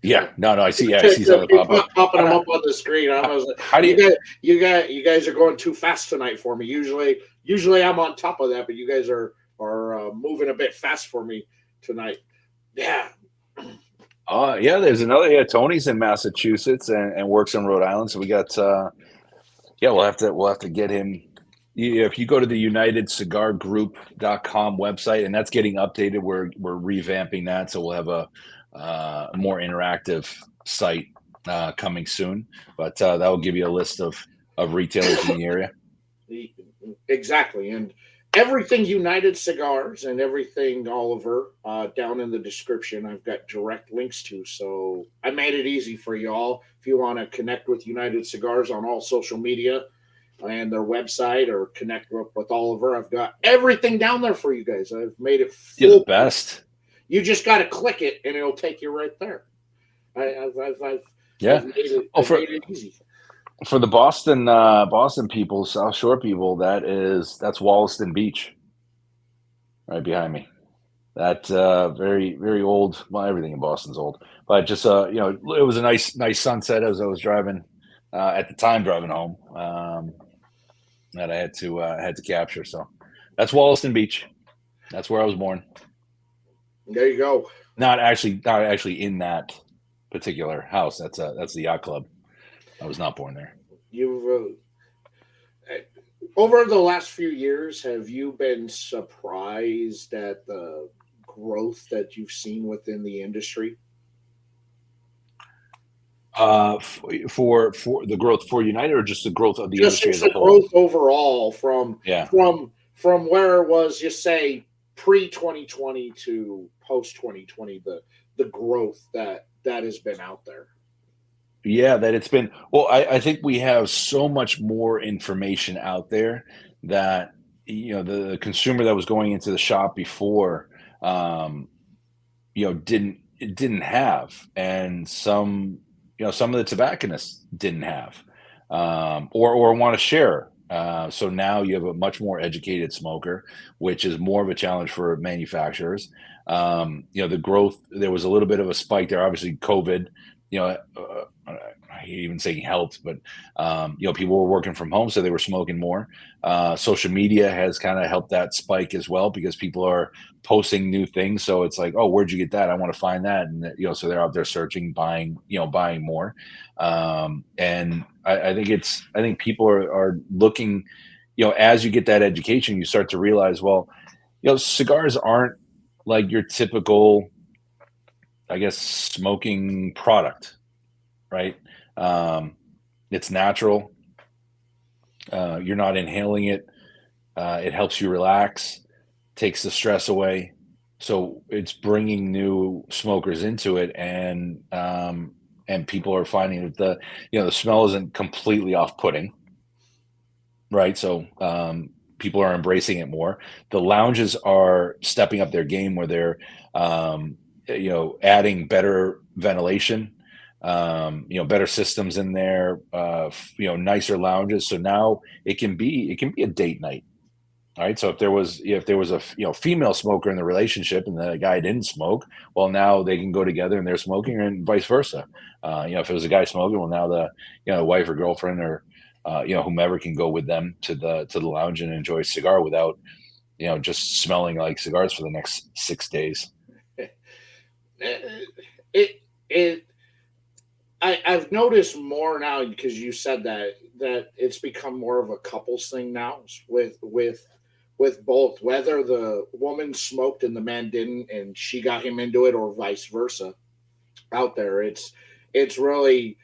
Yeah, no, I see. Yeah, I see something pop up. popping them up on the screen. I was like, How do you guys are going too fast tonight for me. Usually I'm on top of that, but you guys are moving a bit fast for me tonight. Yeah. Yeah, there's another. Yeah, Tony's in Massachusetts and works in Rhode Island. So we got. Yeah, we'll have to get him. If you go to the UnitedCigarGroup.com website, and that's getting updated, we're revamping that, so we'll have a more interactive site coming soon. But that will give you a list of retailers in the area. Exactly, and everything United Cigars and everything Oliver down in the description. I've got direct links to, so I made it easy for you all. If you want to connect with United Cigars on all social media and their website, or connect with Oliver, I've got everything down there for you guys. I've made it full. You're the best. You just got to click it, and it'll take you right there. I've made it easy. For the Boston people, South Shore people, that's Wollaston Beach, right behind me. That very very old. Well, everything in Boston's old, but just it was a nice sunset as I was driving at the time driving home that I had to capture. So that's Wollaston Beach. That's where I was born. There you go. Not actually in that particular house. That's the yacht club. I was not born there. You've over the last few years, have you been surprised at the growth that you've seen within the industry? For the growth for United, or just the growth of the industry as a whole? Growth overall from where it was, just say pre 2020 to post 2020, the growth that has been out there. Yeah, that it's been. Well, I think we have so much more information out there that the consumer that was going into the shop before, didn't have, and some of the tobacconists didn't have, or want to share. So now you have a much more educated smoker, which is more of a challenge for manufacturers. The growth, there was a little bit of a spike there. Obviously, COVID. I hate even saying helped, but people were working from home, so they were smoking more. Social media has kind of helped that spike as well, because people are posting new things. So it's like, oh, where'd you get that? I want to find that, and so they're out there searching, buying more. And I think people are looking. As you get that education, you start to realize, well, cigars aren't like your typical, I guess, smoking product, right? It's natural. You're not inhaling it. It helps you relax, takes the stress away. So it's bringing new smokers into it, and people are finding that the smell isn't completely off-putting, right? So people are embracing it more. The lounges are stepping up their game, where they're adding better ventilation, better systems in there, nicer lounges. So now it can be a date night. All right. So if there was a female smoker in the relationship and the guy didn't smoke, well, now they can go together and they're smoking, and vice versa. If it was a guy smoking, well, now the wife or girlfriend or whomever can go with them to the lounge and enjoy a cigar without just smelling like cigars for the next 6 days. I've noticed more now, because you said that it's become more of a couples thing now with both, whether the woman smoked and the man didn't, and she got him into it, or vice versa. Out there, it's really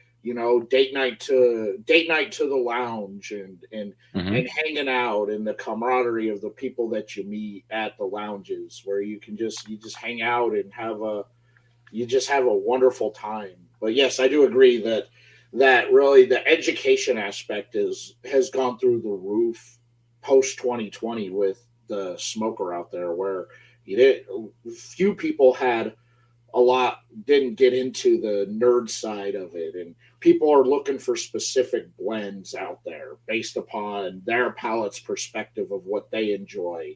date night to the lounge, and hanging out, and the camaraderie of the people that you meet at the lounges, where you just hang out and have a wonderful time. But yes, I do agree that really the education aspect has gone through the roof post 2020 with the smoker out there, where few people didn't get into the nerd side of it, and people are looking for specific blends out there based upon their palate's perspective of what they enjoy.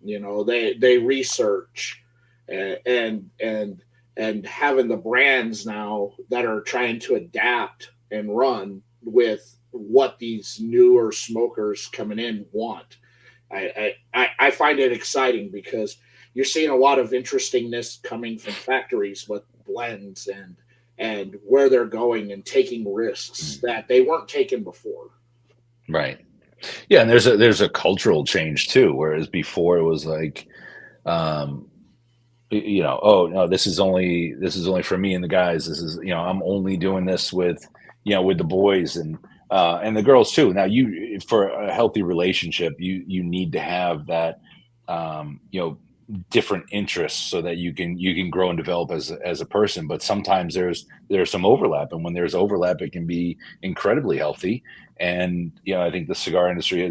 They research, and having the brands now that are trying to adapt and run with what these newer smokers coming in want. I find it exciting because you're seeing a lot of interestingness coming from factories with blends and where they're going and taking risks that they weren't taking before. Right. Yeah, and there's a cultural change too, whereas before it was like, um, oh no, this is only for me and the guys. This is, I'm only doing this with the boys and the girls too. Now, you for a healthy relationship, you need to have that, um, you know, different interests so that you can grow and develop as a person. But sometimes there's some overlap, and when there's overlap, it can be incredibly healthy. And I think the cigar industry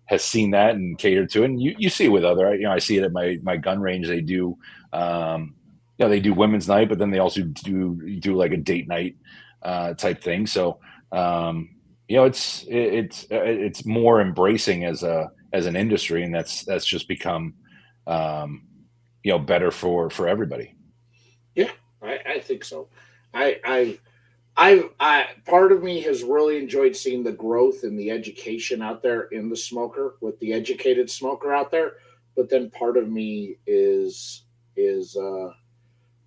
has seen that and catered to it. And you see it with other, I see it at my gun range. They do, they do women's night, but then they also do like a date night type thing. So, um, it's more embracing as an industry, and that's just become, um, better for everybody. Yeah, I think so. I I part of me has really enjoyed seeing the growth and the education out there in the smoker with the educated smoker out there, but then part of me is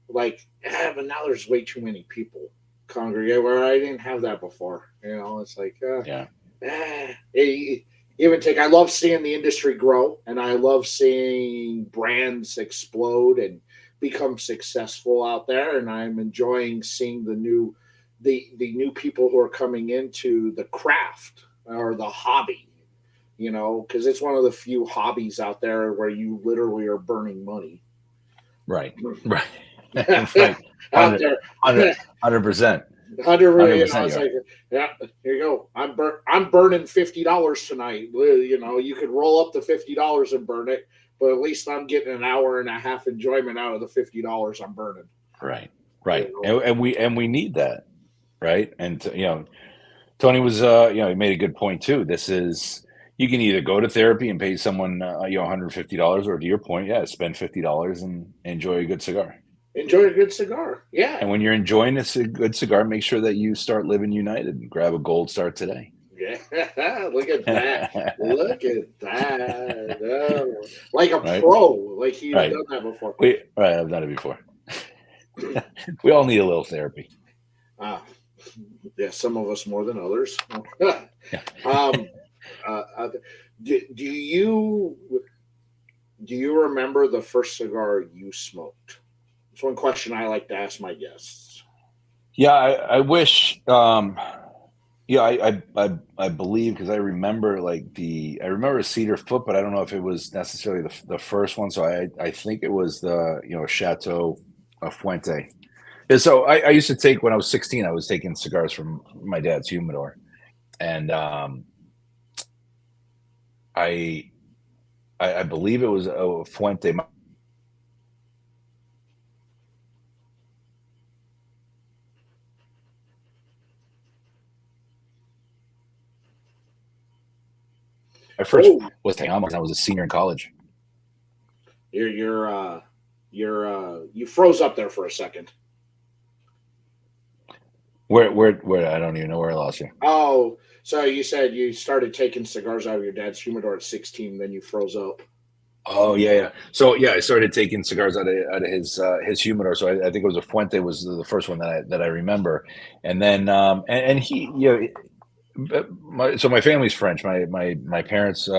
like, but now there's way too many people congregate where I didn't have that before. It's like, Yeah. give and take. I love seeing the industry grow, and I love seeing brands explode and become successful out there. And I'm enjoying seeing the new people who are coming into the craft or the hobby. Because it's one of the few hobbies out there where you literally are burning money Right. Right. Right. out 100, there. 100%. 100. 100% It's you are. like, yeah, here you go. I'm burning $50 tonight. You could roll up the $50 and burn it, but at least I'm getting an hour and a half enjoyment out of the $50 I'm burning. Right. You Right. know, And we need that. Right. And Tony was, he made a good point too. This is, you can either go to therapy and pay someone, $150, or to your point, yeah, spend $50 and enjoy a good cigar. enjoy a good cigar. Yeah, And when you're enjoying a good cigar, make sure that you start living united and grab a gold star today. yeah. Look at that. Look at that. Like a Right. pro. Like he's Right. done that before. Right. I've done it before. We all need a little therapy. Ah, yeah, some of us more than others. Yeah. um, do you remember the first cigar you smoked? It's one question I like to ask my guests. Yeah. I wish, yeah, I believe, because I remember I remember Cedar Foot, but I don't know if it was necessarily the first one. So I think it was the, Chateau Fuente. And so I used to take, when I was 16, I was taking cigars from my dad's humidor, and I I believe it was a Fuente. My first Oh, was Tejamas. I was a senior in college. you're you're you froze up there for a second. Where I don't even know where I lost you. Oh, so you said you started taking cigars out of your dad's humidor at 16, then you froze up. Oh yeah, yeah. So yeah, I started taking cigars out of his humidor. So I think it was a Fuente was the first one that I remember, and then and he my family's French. My parents,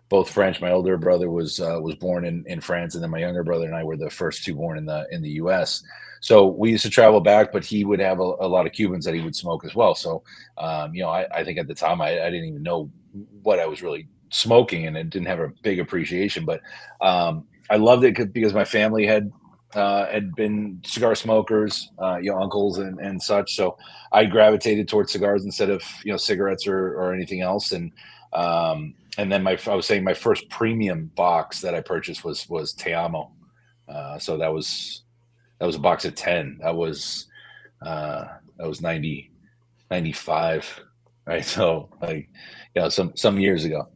both French. My older brother was born in France, and then my younger brother and I were the first two born in the U.S. So we used to travel back, but he would have a lot of Cubans that he would smoke as well. So I think at the time I didn't even know what I was really smoking, and it didn't have a big appreciation. But I loved it because my family had been cigar smokers, uncles and such. So I gravitated towards cigars instead of cigarettes or anything else. And then I was saying my first premium box that I purchased was Te Amo. So that was a box of 10. Uh, that was 90 95, right? So some years ago.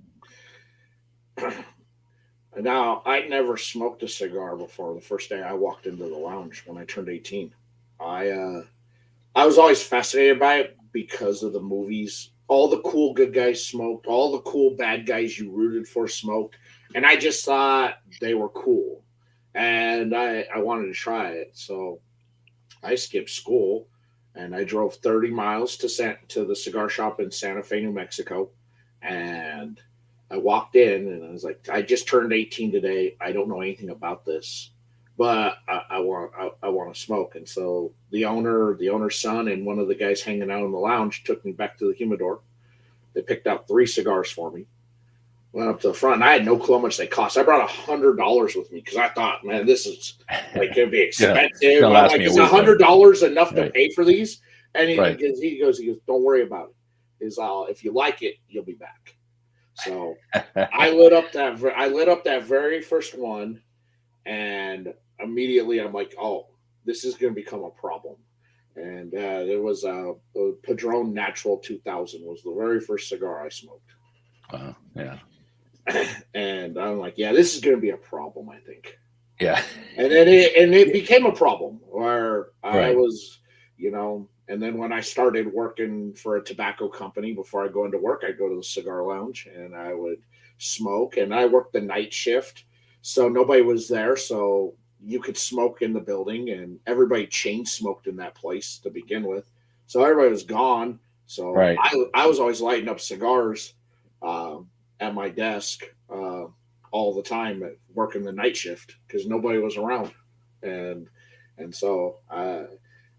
Now, I never smoked a cigar before the first day I walked into the lounge when I turned 18. I I was always fascinated by it because of the movies. All the cool good guys smoked, all the cool bad guys you rooted for smoked, and I just thought they were cool. And I wanted to try it. So I skipped school and I drove 30 miles to the cigar shop in Santa Fe, New Mexico. And I walked in and I was like, I just turned 18 today. I don't know anything about this, but I want to smoke. And so the owner's son, and one of the guys hanging out in the lounge took me back to the humidor. They picked out 3 cigars for me. Went up to the front, and I had no clue how much they cost. I brought $100 with me because I thought, man, this is like gonna be expensive. I'm like, is $100 enough to pay for these? And he goes, don't worry about it. If you like it, you'll be back. So I lit up that very first one, and immediately I'm like, oh, this is going to become a problem. And there was a Padron Natural 2000 was the very first cigar I smoked. Yeah. And I'm like, yeah, this is going to be a problem, I think. Yeah. And then it became a problem where I was, and then when I started working for a tobacco company, before I go into work, I'd go to the cigar lounge and I would smoke, and I worked the night shift. So nobody was there. So you could smoke in the building, and everybody chain smoked in that place to begin with. So everybody was gone. So I was always lighting up cigars at my desk all the time, working the night shift because nobody was around. And so I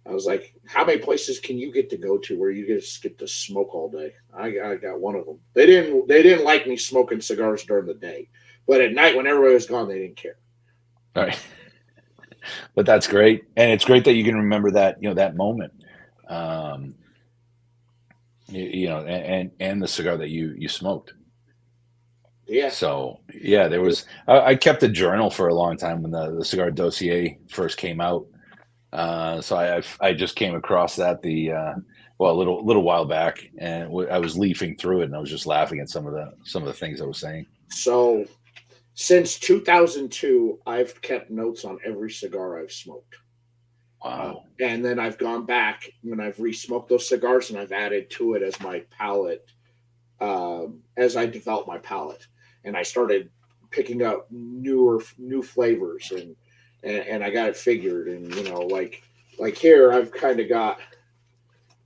was like, how many places can you get to go to where you just get to smoke all day? I got one of them. They didn't like me smoking cigars during the day, but at night when everybody was gone, they didn't care. All right. But that's great. And it's great that you can remember that, that moment. And the cigar that you smoked. Yeah. So yeah, there was. I kept a journal for a long time when the cigar dossier first came out. So I just came across that a little while back, and I was leafing through it, and I was just laughing at some of the things I was saying. So since 2002, I've kept notes on every cigar I've smoked. Wow. And then I've gone back when I've re-smoked those cigars, and I've added to it as my palate, as I developed my palate, and I started picking up new flavors, and I got it figured. And like here, I've kind of got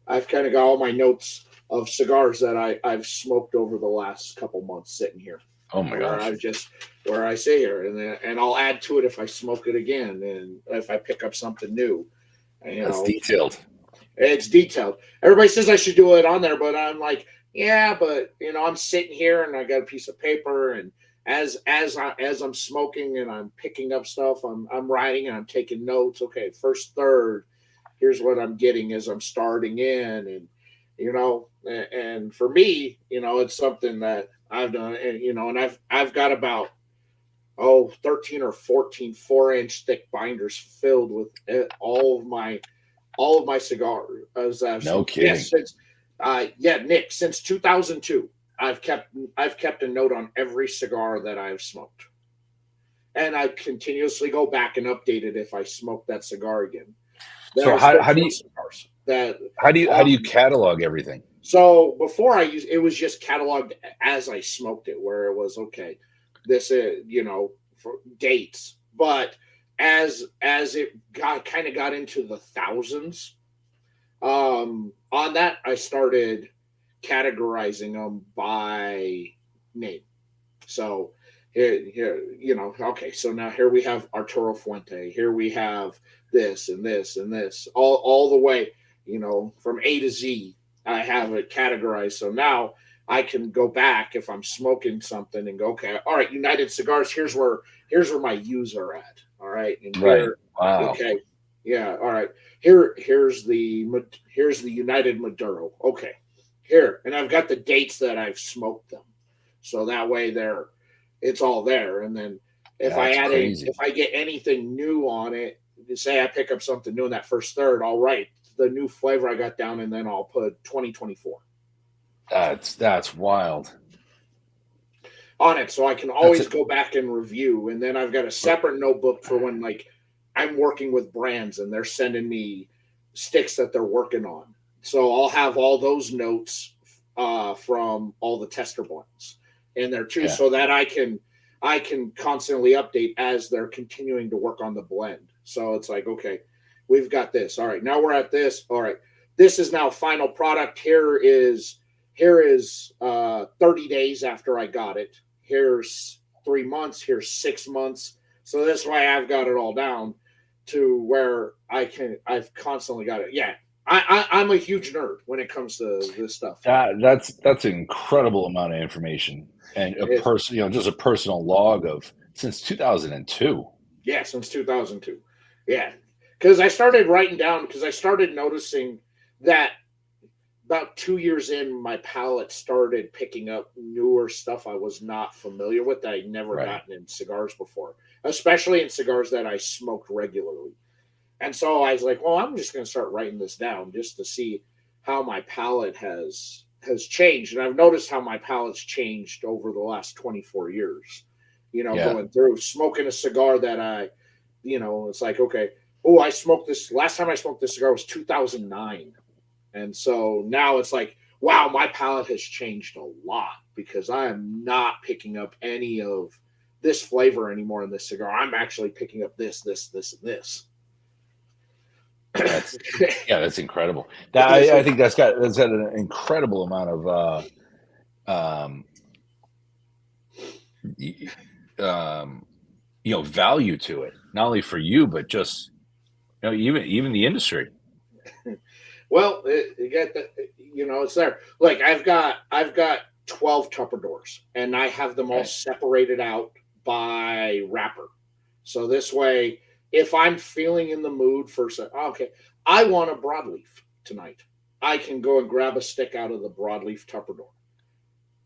all my notes of cigars that I've smoked over the last couple months sitting here. Oh my gosh! Where I say here, and I'll add to it if I smoke it again, and if I pick up something new. That's detailed. It's detailed. Everybody says I should do it on there, but I'm like, yeah, but I'm sitting here and I got a piece of paper, and as I'm smoking and I'm picking up stuff, I'm writing and I'm taking notes. Okay, first third, here's what I'm getting as I'm starting in, and for me, it's something that I've done, and I've got about 13 or 14 4-inch thick binders filled with all of my cigars. No kidding. Yes, Nick, since 2002, I've kept a note on every cigar that I've smoked, and I continuously go back and update it if I smoke that cigar again. So how do you catalog everything? So before it was just cataloged as I smoked it, where it was okay. This is for dates, but as it kind of got into the thousands, on that I started categorizing them by name. So here okay, so now here we have Arturo Fuente, here we have this and this and this, all the way from A to Z. I have it categorized, so now I can go back if I'm smoking something and go, okay, all right, United Cigars, here's where my U's are at. All right. And here, wow. Okay. Yeah. All right. Here's the United Maduro. Okay. Here. And I've got the dates that I've smoked them. So that way it's all there. And then if I get anything new on it, say I pick up something new in that first third, I'll write the new flavor I got down, and then I'll put 2024. That's wild. on it, so I can always go back and review. And then I've got a separate notebook for when like I'm working with brands and they're sending me sticks that they're working on. So I'll have all those notes from all the tester blends in there too, so that I can constantly update as they're continuing to work on the blend. So it's like, okay, we've got this. All right, now we're at this. All right, this is now final product. Here is 30 days after I got it. Here's 3 months. Here's 6 months. So that's why I've got it all down to where I've constantly got it. Yeah. I'm a huge nerd when it comes to this stuff. That's an incredible amount of information, and just a personal log of since 2002. Yeah, since 2002. Yeah, because I started writing down because I started noticing that about 2 years in, my palate started picking up newer stuff I was not familiar with that I'd never gotten in cigars before, especially in cigars that I smoked regularly. And so I was like, well, I'm just going to start writing this down just to see how my palate has changed. And I've noticed how my palate's changed over the last 24 years, going through smoking a cigar that it's like, okay, I smoked this. Last time I smoked this cigar was 2009. And so now it's like, wow, my palate has changed a lot because I am not picking up any of this flavor anymore in this cigar. I'm actually picking up this, and this. That's incredible. I think that's got an incredible amount of value to it, not only for you but just even the industry. Well, it's there. Like I've got 12 Tupperdoors, and I have them all separated out by wrapper. So this way, if I'm feeling in the mood for I want a broadleaf tonight, I can go and grab a stick out of the broadleaf Tupperdoor.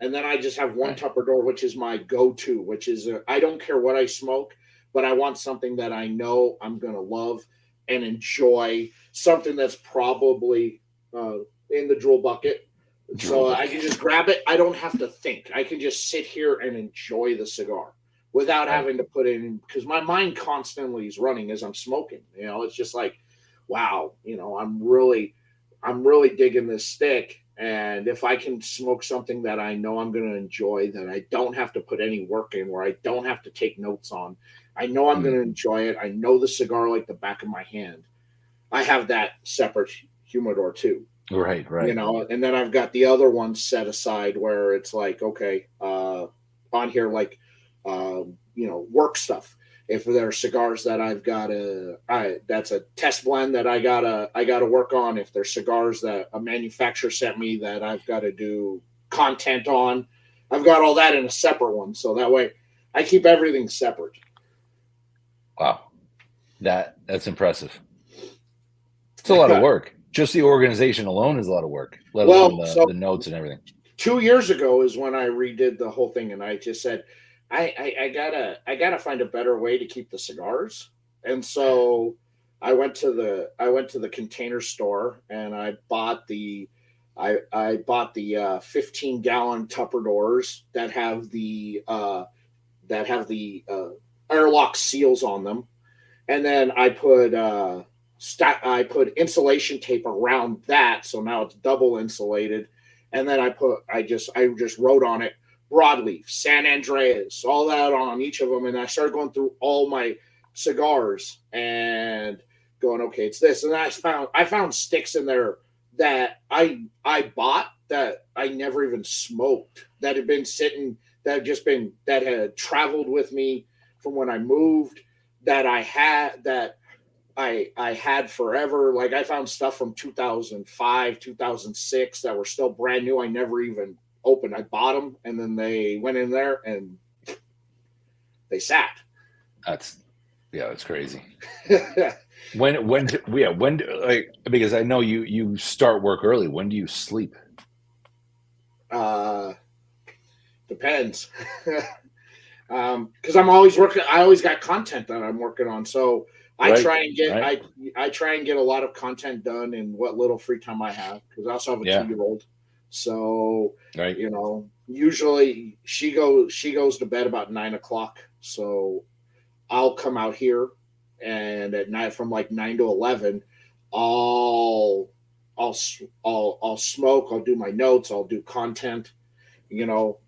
And then I just have one Tupperdoor, which is my go-to, which is I don't care what I smoke, but I want something that I know I'm going to love and enjoy, something that's probably in the drool bucket. So I can just grab it. I don't have to think. I can just sit here and enjoy the cigar without having to put in, because my mind constantly is running as I'm smoking. It's just like, wow, I'm really digging this stick. And if I can smoke something that I know I'm going to enjoy, that I don't have to put any work in, where I don't have to take notes on, I know I'm going to enjoy it. I know the cigar like the back of my hand. I have that separate humidor too. Right. And then I've got the other one set aside where it's like, okay, on here, like, work stuff. If there are cigars that I've got that's a test blend that I gotta work on. If there's cigars that a manufacturer sent me that I've got to do content on, I've got all that in a separate one. So that way I keep everything separate. Wow. That's impressive. It's a lot of work. Just the organization alone is a lot of work, let alone the notes and everything. 2 years ago is when I redid the whole thing, and I just said, I gotta find a better way to keep the cigars. And so I went to the Container Store and I bought the 15-gallon Tupperdoors that have the airlock seals on them, and then I put insulation tape around that, so now it's double insulated. And then I just wrote on it broadleaf, San Andreas, all that on each of them. And I started going through all my cigars and going, okay, it's this. And I found sticks in there that I bought that I never even smoked, that had been sitting, that had traveled with me from when I moved, that I had forever. Like I found stuff from 2005, 2006 that were still brand new. I never even opened. I bought them, and then they went in there and they sat. That's crazy. Because I know you start work early. When do you sleep? Depends. Because I'm always working. I always got content that I'm working on. So I try and get a lot of content done in what little free time I have, because I also have a 2-year-old. So, Right. usually she goes to bed about 9 o'clock. So I'll come out here, and at night from like 9 to 11, I'll I'll smoke. I'll do my notes. I'll do content.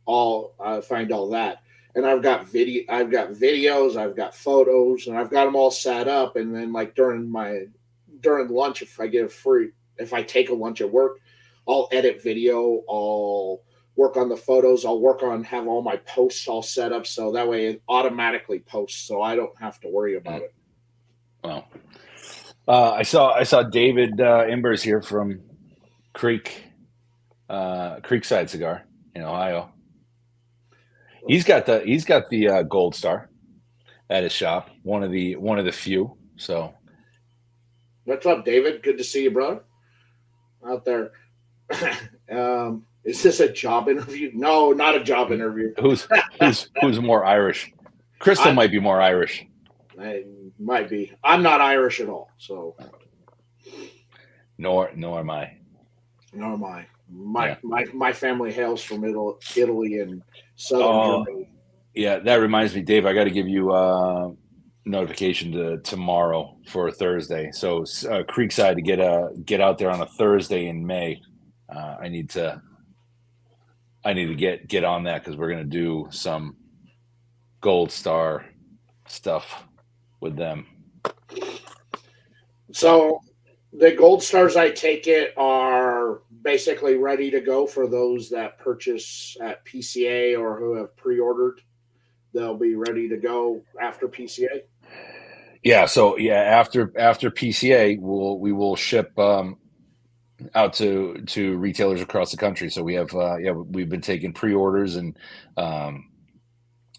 I'll find all that. And I've got videos, I've got photos, and I've got them all set up. And then like during lunch, if I take a lunch at work, I'll edit video. I'll work on the photos. I'll have all my posts all set up so that way it automatically posts, so I don't have to worry about it. Wow. I saw David Imbers here from Creekside Cigar in Ohio. He's got the gold star at his shop, one of the few. So What's up, David? Good to see you, brother. Out there. Is this a job interview? No, not a job interview. Who's more Irish? Crystal might be more Irish. I might be. I'm not Irish at all, so. Nor am I. Nor am I. My family hails from Italy and southern Germany. Yeah, that reminds me, Dave. I got to give you notification to tomorrow for Thursday. So Creekside to get out there on a Thursday in May. I need to get on that because we're gonna do some gold star stuff with them. So the gold stars, I take it, are basically ready to go for those that purchase at PCA or who have pre-ordered. They'll be ready to go after PCA. Yeah. So after PCA, we will ship out to retailers across the country. So we have we've been taking pre-orders and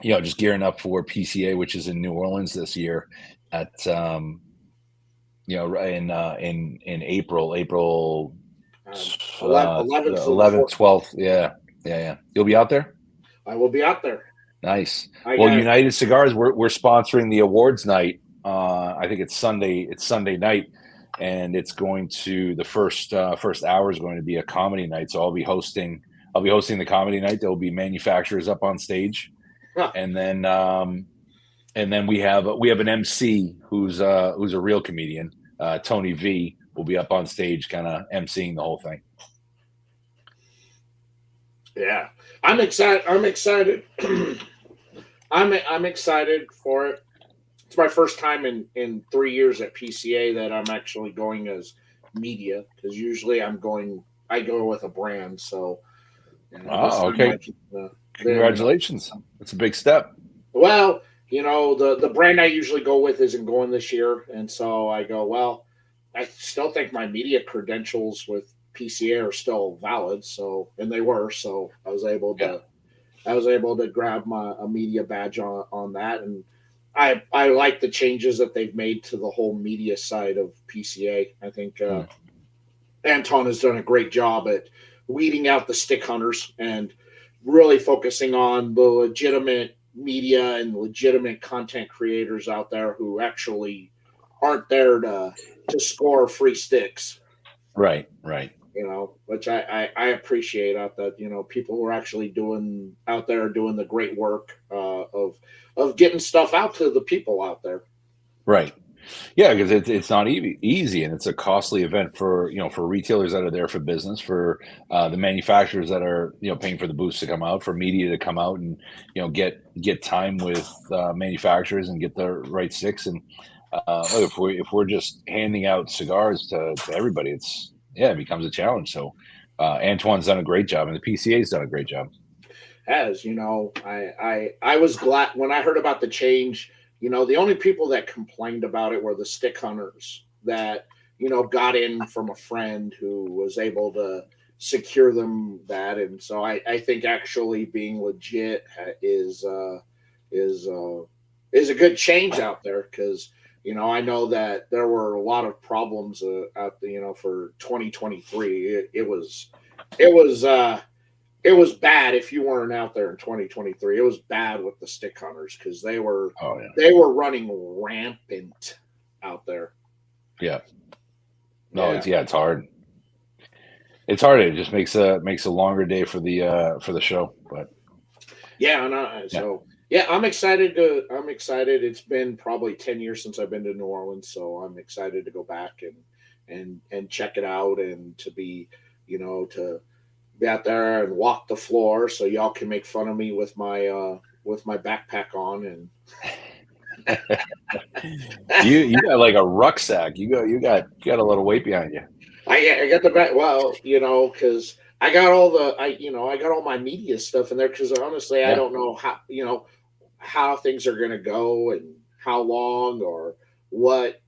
just gearing up for PCA, which is in New Orleans this year at in April 11th, 12th. Yeah. You'll be out there? I will be out there. Nice. United Cigars, we're sponsoring the awards night. I think it's Sunday night, and it's going to the first hour is going to be a comedy night. So I'll be hosting the comedy night. There will be manufacturers up on stage, and then we have an MC who's a real comedian. Tony V will be up on stage, kind of emceeing the whole thing. Yeah, I'm excited. I'm excited. I'm excited for it. It's my first time in 3 years at PCA that I'm actually going as media, because usually I go with a brand. So, okay. Congratulations. That's a big step. Well, the brand I usually go with isn't going this year, and so I go, well, I still think my media credentials with PCA are still valid. So, and they were, so I was able to grab a media badge on that, and I like the changes that they've made to the whole media side of PCA. I think Anton has done a great job at weeding out the stick hunters and really focusing on the legitimate media and legitimate content creators out there who actually aren't there to score free sticks. Right. Which I appreciate out that, people who are actually doing the great work of getting stuff out to the people out there. Right. Yeah, because it's not easy, and it's a costly event for retailers that are there for business, for the manufacturers that are paying for the booths to come out, for media to come out and get time with manufacturers and get the right sticks. And if we're just handing out cigars to everybody, it becomes a challenge. So Antoine's done a great job, and the PCA's done a great job. As I was glad when I heard about the change. The only people that complained about it were the stick hunters that, got in from a friend who was able to secure them that. And so I think actually being legit is a good change out there, because, I know that there were a lot of problems out there, for 2023. It was bad if you weren't out there in 2023. It was bad with the stick hunters because they were running rampant out there. Yeah. No, it's hard. It's hard. It just makes a longer day for the show. But Yeah, yeah, so yeah, I'm excited to. I'm excited. It's been probably 10 years since I've been to New Orleans, so I'm excited to go back and check it out and to be, to be out there and walk the floor, so y'all can make fun of me with my backpack on and you got like a rucksack. You got a little weight behind you. I got the back. Well, because I got all I got all my media stuff in there because honestly I Yeah, don't know how things are going to go and how long or what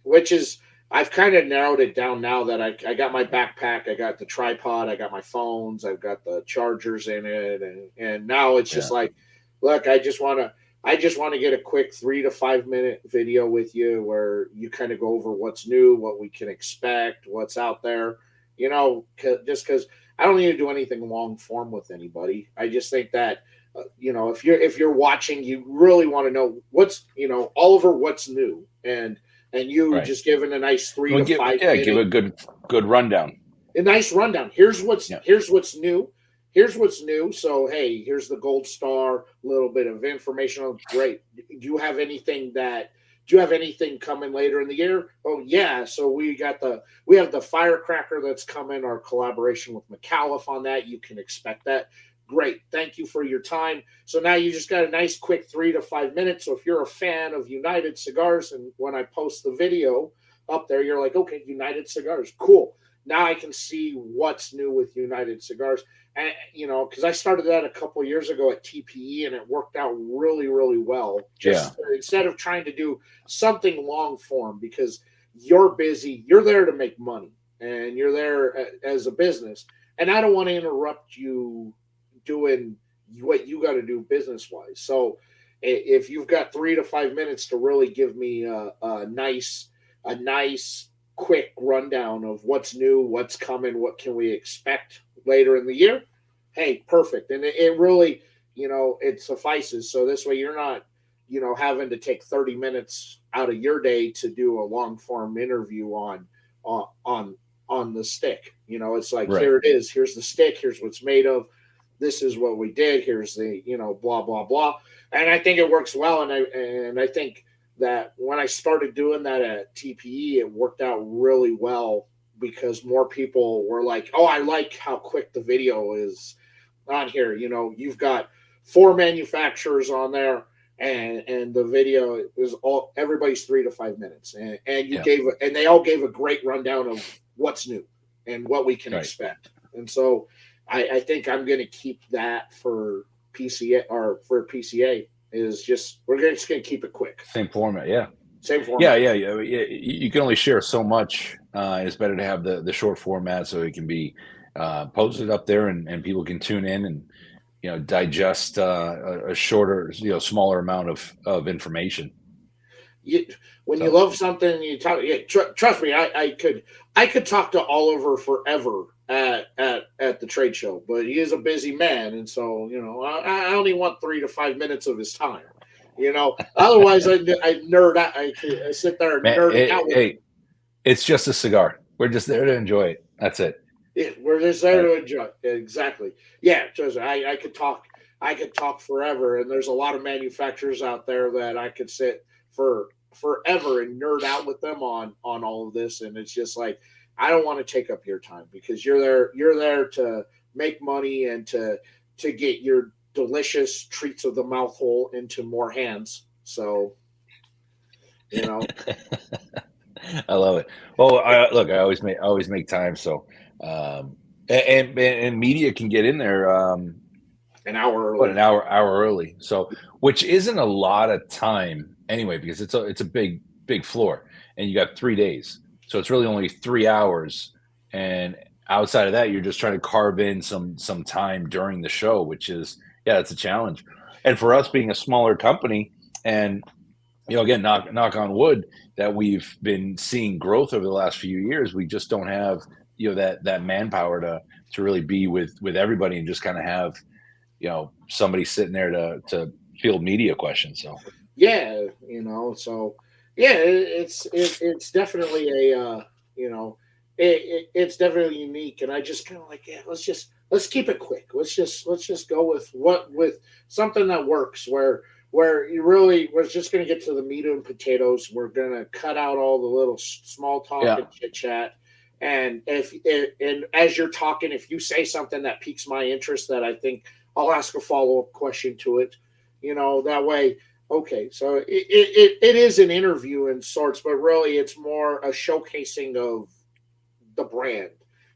which is I've kind of narrowed it down now that I got my backpack, I got the tripod, I got my phones, I've got the chargers in it, and now it's just yeah, like, look, I just want to get a quick 3 to 5 minute video with you where you kind of go over what's new, what we can expect, what's out there, just because I don't need to do anything long form with anybody. I just think that if you're watching, you really want to know what's Oliver, what's new, and you right. just giving a nice three Well, to five give minute a good rundown. a nice rundown. Here's what's Yeah, here's what's new. Here's what's new. So hey, here's the gold star. A little bit of information. Oh, great. Do you have anything coming later in the year? Oh yeah. So we have the Firecracker that's coming. Our collaboration with McAuliffe on that. You can expect that. Great. Thank you for your time. So now you just got a nice quick 3 to 5 minutes. So if you're a fan of United Cigars, and when I post the video up there, you're like, okay, United Cigars, cool. Now I can see what's new with United Cigars, and because I started that a couple of years ago at TPE, and it worked out really, really well. yeah, Just instead of trying to do something long form, because you're busy, you're there to make money, and you're there as a business, and I don't want to interrupt you doing what you got to do business wise. So if you've got 3 to 5 minutes to really give me a nice quick rundown of what's new, what's coming, what can we expect later in the year, hey, perfect. And it really, it suffices. So this way you're not, having to take 30 minutes out of your day to do a long form interview on on on the stick. It's like, right. here it is. Here's the stick. Here's what's made of. This is what we did. Here's the, blah blah blah. And I think it works well. And I think that when I started doing that at TPE, it worked out really well because more people were like, "Oh, I like how quick the video is on here." You've got 4 manufacturers on there, and the video is all everybody's 3 to 5 minutes, and Yeah, they all gave a great rundown of what's new and what we can right. expect. And so I think I'm going to keep that for PCA or for PCA is just just going to keep it quick. Same format. Yeah. Same Yeah, format. yeah, yeah, yeah. You can only share so much. It's better to have the short format so it can be posted up there and people can tune in and digest a shorter, smaller amount of information. You, when you So love something, you talk. Yeah, trust me, I could talk to Oliver forever at the trade show, but he is a busy man, and so I only want 3 to 5 minutes of his time. Otherwise I nerd out. I sit there and man, nerding out with him. hey, it's just a cigar. We're just there to enjoy it. That's it. Yeah, we're just there Right. to enjoy. Exactly. Yeah, trust me, I could talk. I could talk forever, and there's a lot of manufacturers out there that I could sit for forever and nerd out with them on all of this. And it's just like I don't want to take up your time because you're there to make money and to get your delicious treats of the mouth hole into more hands. So you know, I love it. Well, look, I always make time. So, and media can get in there. an hour What, an early. hour early. So, which isn't a lot of time anyway, because it's a big floor, and you got 3 days. So it's really only 3 hours, and outside of that, you're just trying to carve in some time during the show, which is, yeah, it's a challenge. And for us being a smaller company, and again, knock on wood, that we've been seeing growth over the last few years. We just don't have that manpower to really be with everybody and just kind of have somebody sitting there to field media questions. So Yeah. So yeah, it's definitely a you know it's definitely unique, and I just kind of like, yeah, let's keep it quick. Let's just go with something that works where you really we're just going to get to the meat and potatoes. We're going to cut out all the little small talk Yeah. and chit chat. And and as you're talking, if you say something that piques my interest, that I think I'll ask a follow up question to it. That way. Okay, so it is an interview in sorts, but really it's more a showcasing of the brand,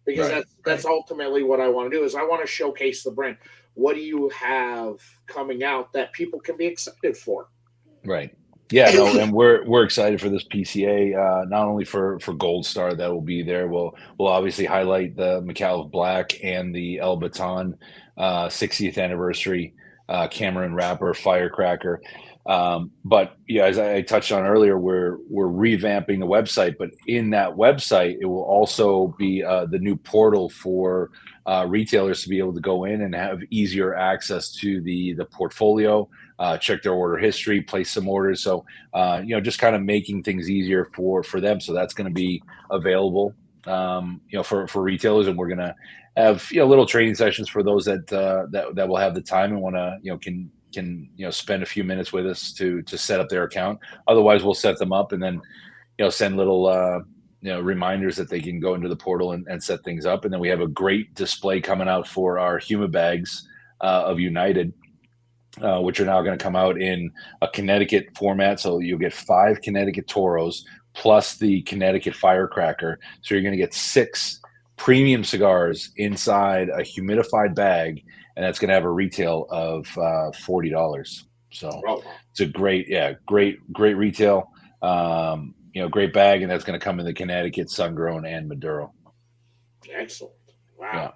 because Right. that's ultimately what I want to do. Is I want to showcase the brand. What do you have coming out that people can be excited for? Right. Yeah, no, and we're excited for this PCA. Not only for Gold Star that will be there. We'll obviously highlight the McAuliffe Black and the El Baton 60th anniversary Cameron wrapper Firecracker. But yeah, as I touched on earlier, we're revamping the website. But in that website, it will also be the new portal for retailers to be able to go in and have easier access to the portfolio, check their order history, place some orders. So, just kind of making things easier for them. So that's going to be available, for retailers, and we're going to have little training sessions for those that will have the time and want to can spend a few minutes with us to set up their account. Otherwise, we'll set them up and then send little reminders that they can go into the portal and set things up. And then we have a great display coming out for our Huma bags of United, which are now going to come out in a Connecticut format. So you'll get 5 Connecticut Toros plus the Connecticut Firecracker. So you're going to get 6 premium cigars inside a humidified bag, and that's going to have a retail of $40. So it's a great retail, great bag, and that's going to come in the Connecticut, Sun-Grown, and Maduro. Excellent. Wow. Yeah.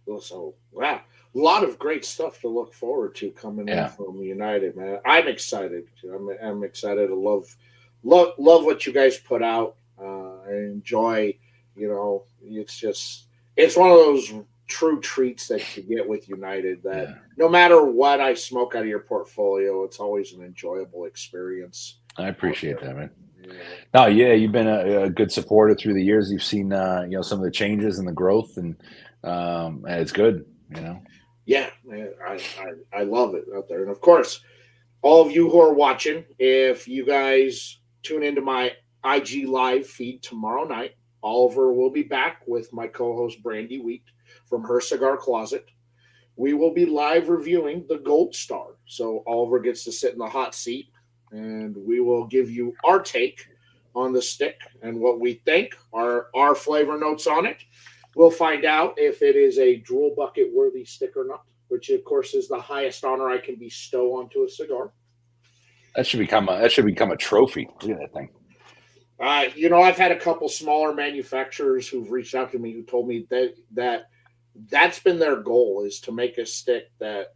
Well, so wow, a lot of great stuff to look forward to coming in from United, man. I'm excited. I'm excited. To love what you guys put out. I enjoy. It's one of those true treats that you get with United. That no matter what I smoke out of your portfolio, it's always an enjoyable experience. I appreciate that, man. No, yeah, you've been a good supporter through the years. You've seen, some of the changes and the growth, and it's good, Yeah, man, I love it out there. And of course, all of you who are watching, if you guys tune into my IG live feed tomorrow night, Oliver will be back with my co-host Brandy Wheat from her cigar closet. We will be live reviewing the Gold Star. So Oliver gets to sit in the hot seat, and we will give you our take on the stick and what we think, our flavor notes on it. We'll find out if it is a drool bucket worthy stick or not, which of course is the highest honor I can bestow onto a cigar. That should become a trophy. Look at that thing. I've had a couple smaller manufacturers who've reached out to me who told me that's been their goal, is to make a stick that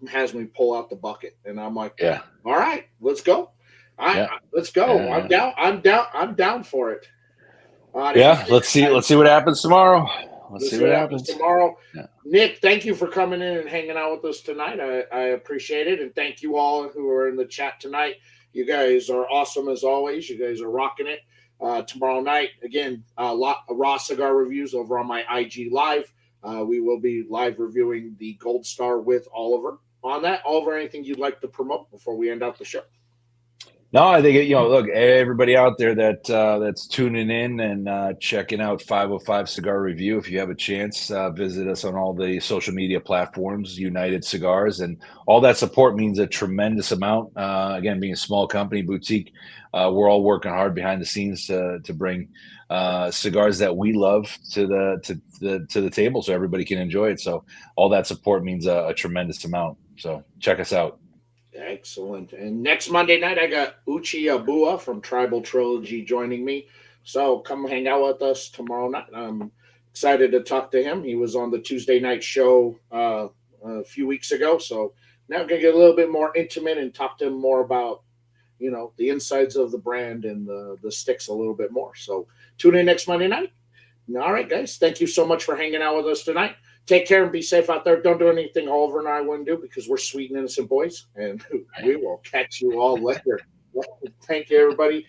has me pull out the bucket. And I'm like, yeah, all right, let's go. Let's go. Yeah. I'm down for it. Let's see what happens tomorrow. Let's see what happens tomorrow. Yeah. Nick, thank you for coming in and hanging out with us tonight. I appreciate it. And thank you all who are in the chat tonight. You guys are awesome as always. You guys are rocking it. Tomorrow night, again, raw cigar reviews over on my IG live. We will be live reviewing the Gold Star with Oliver. On that, Oliver, anything you'd like to promote before we end out the show? No, I think look, everybody out there that's tuning in and checking out 505 Cigar Review. If you have a chance, visit us on all the social media platforms, United Cigars, and all that support means a tremendous amount. Again, being a small company, boutique, we're all working hard behind the scenes to bring cigars that we love to the table, so everybody can enjoy it. So all that support means a tremendous amount. So check us out. Excellent. And next Monday night, I got Uchi Abua from Tribal Trilogy joining me. So come hang out with us tomorrow night. I'm excited to talk to him. He was on the Tuesday night show a few weeks ago. So now I'm going to get a little bit more intimate and talk to him more about, the insides of the brand and the sticks a little bit more. So tune in next Monday night. All right, guys. Thank you so much for hanging out with us tonight. Take care and be safe out there. Don't do anything Oliver and I wouldn't do, because we're sweet and innocent boys, and we will catch you all later. Thank you, everybody.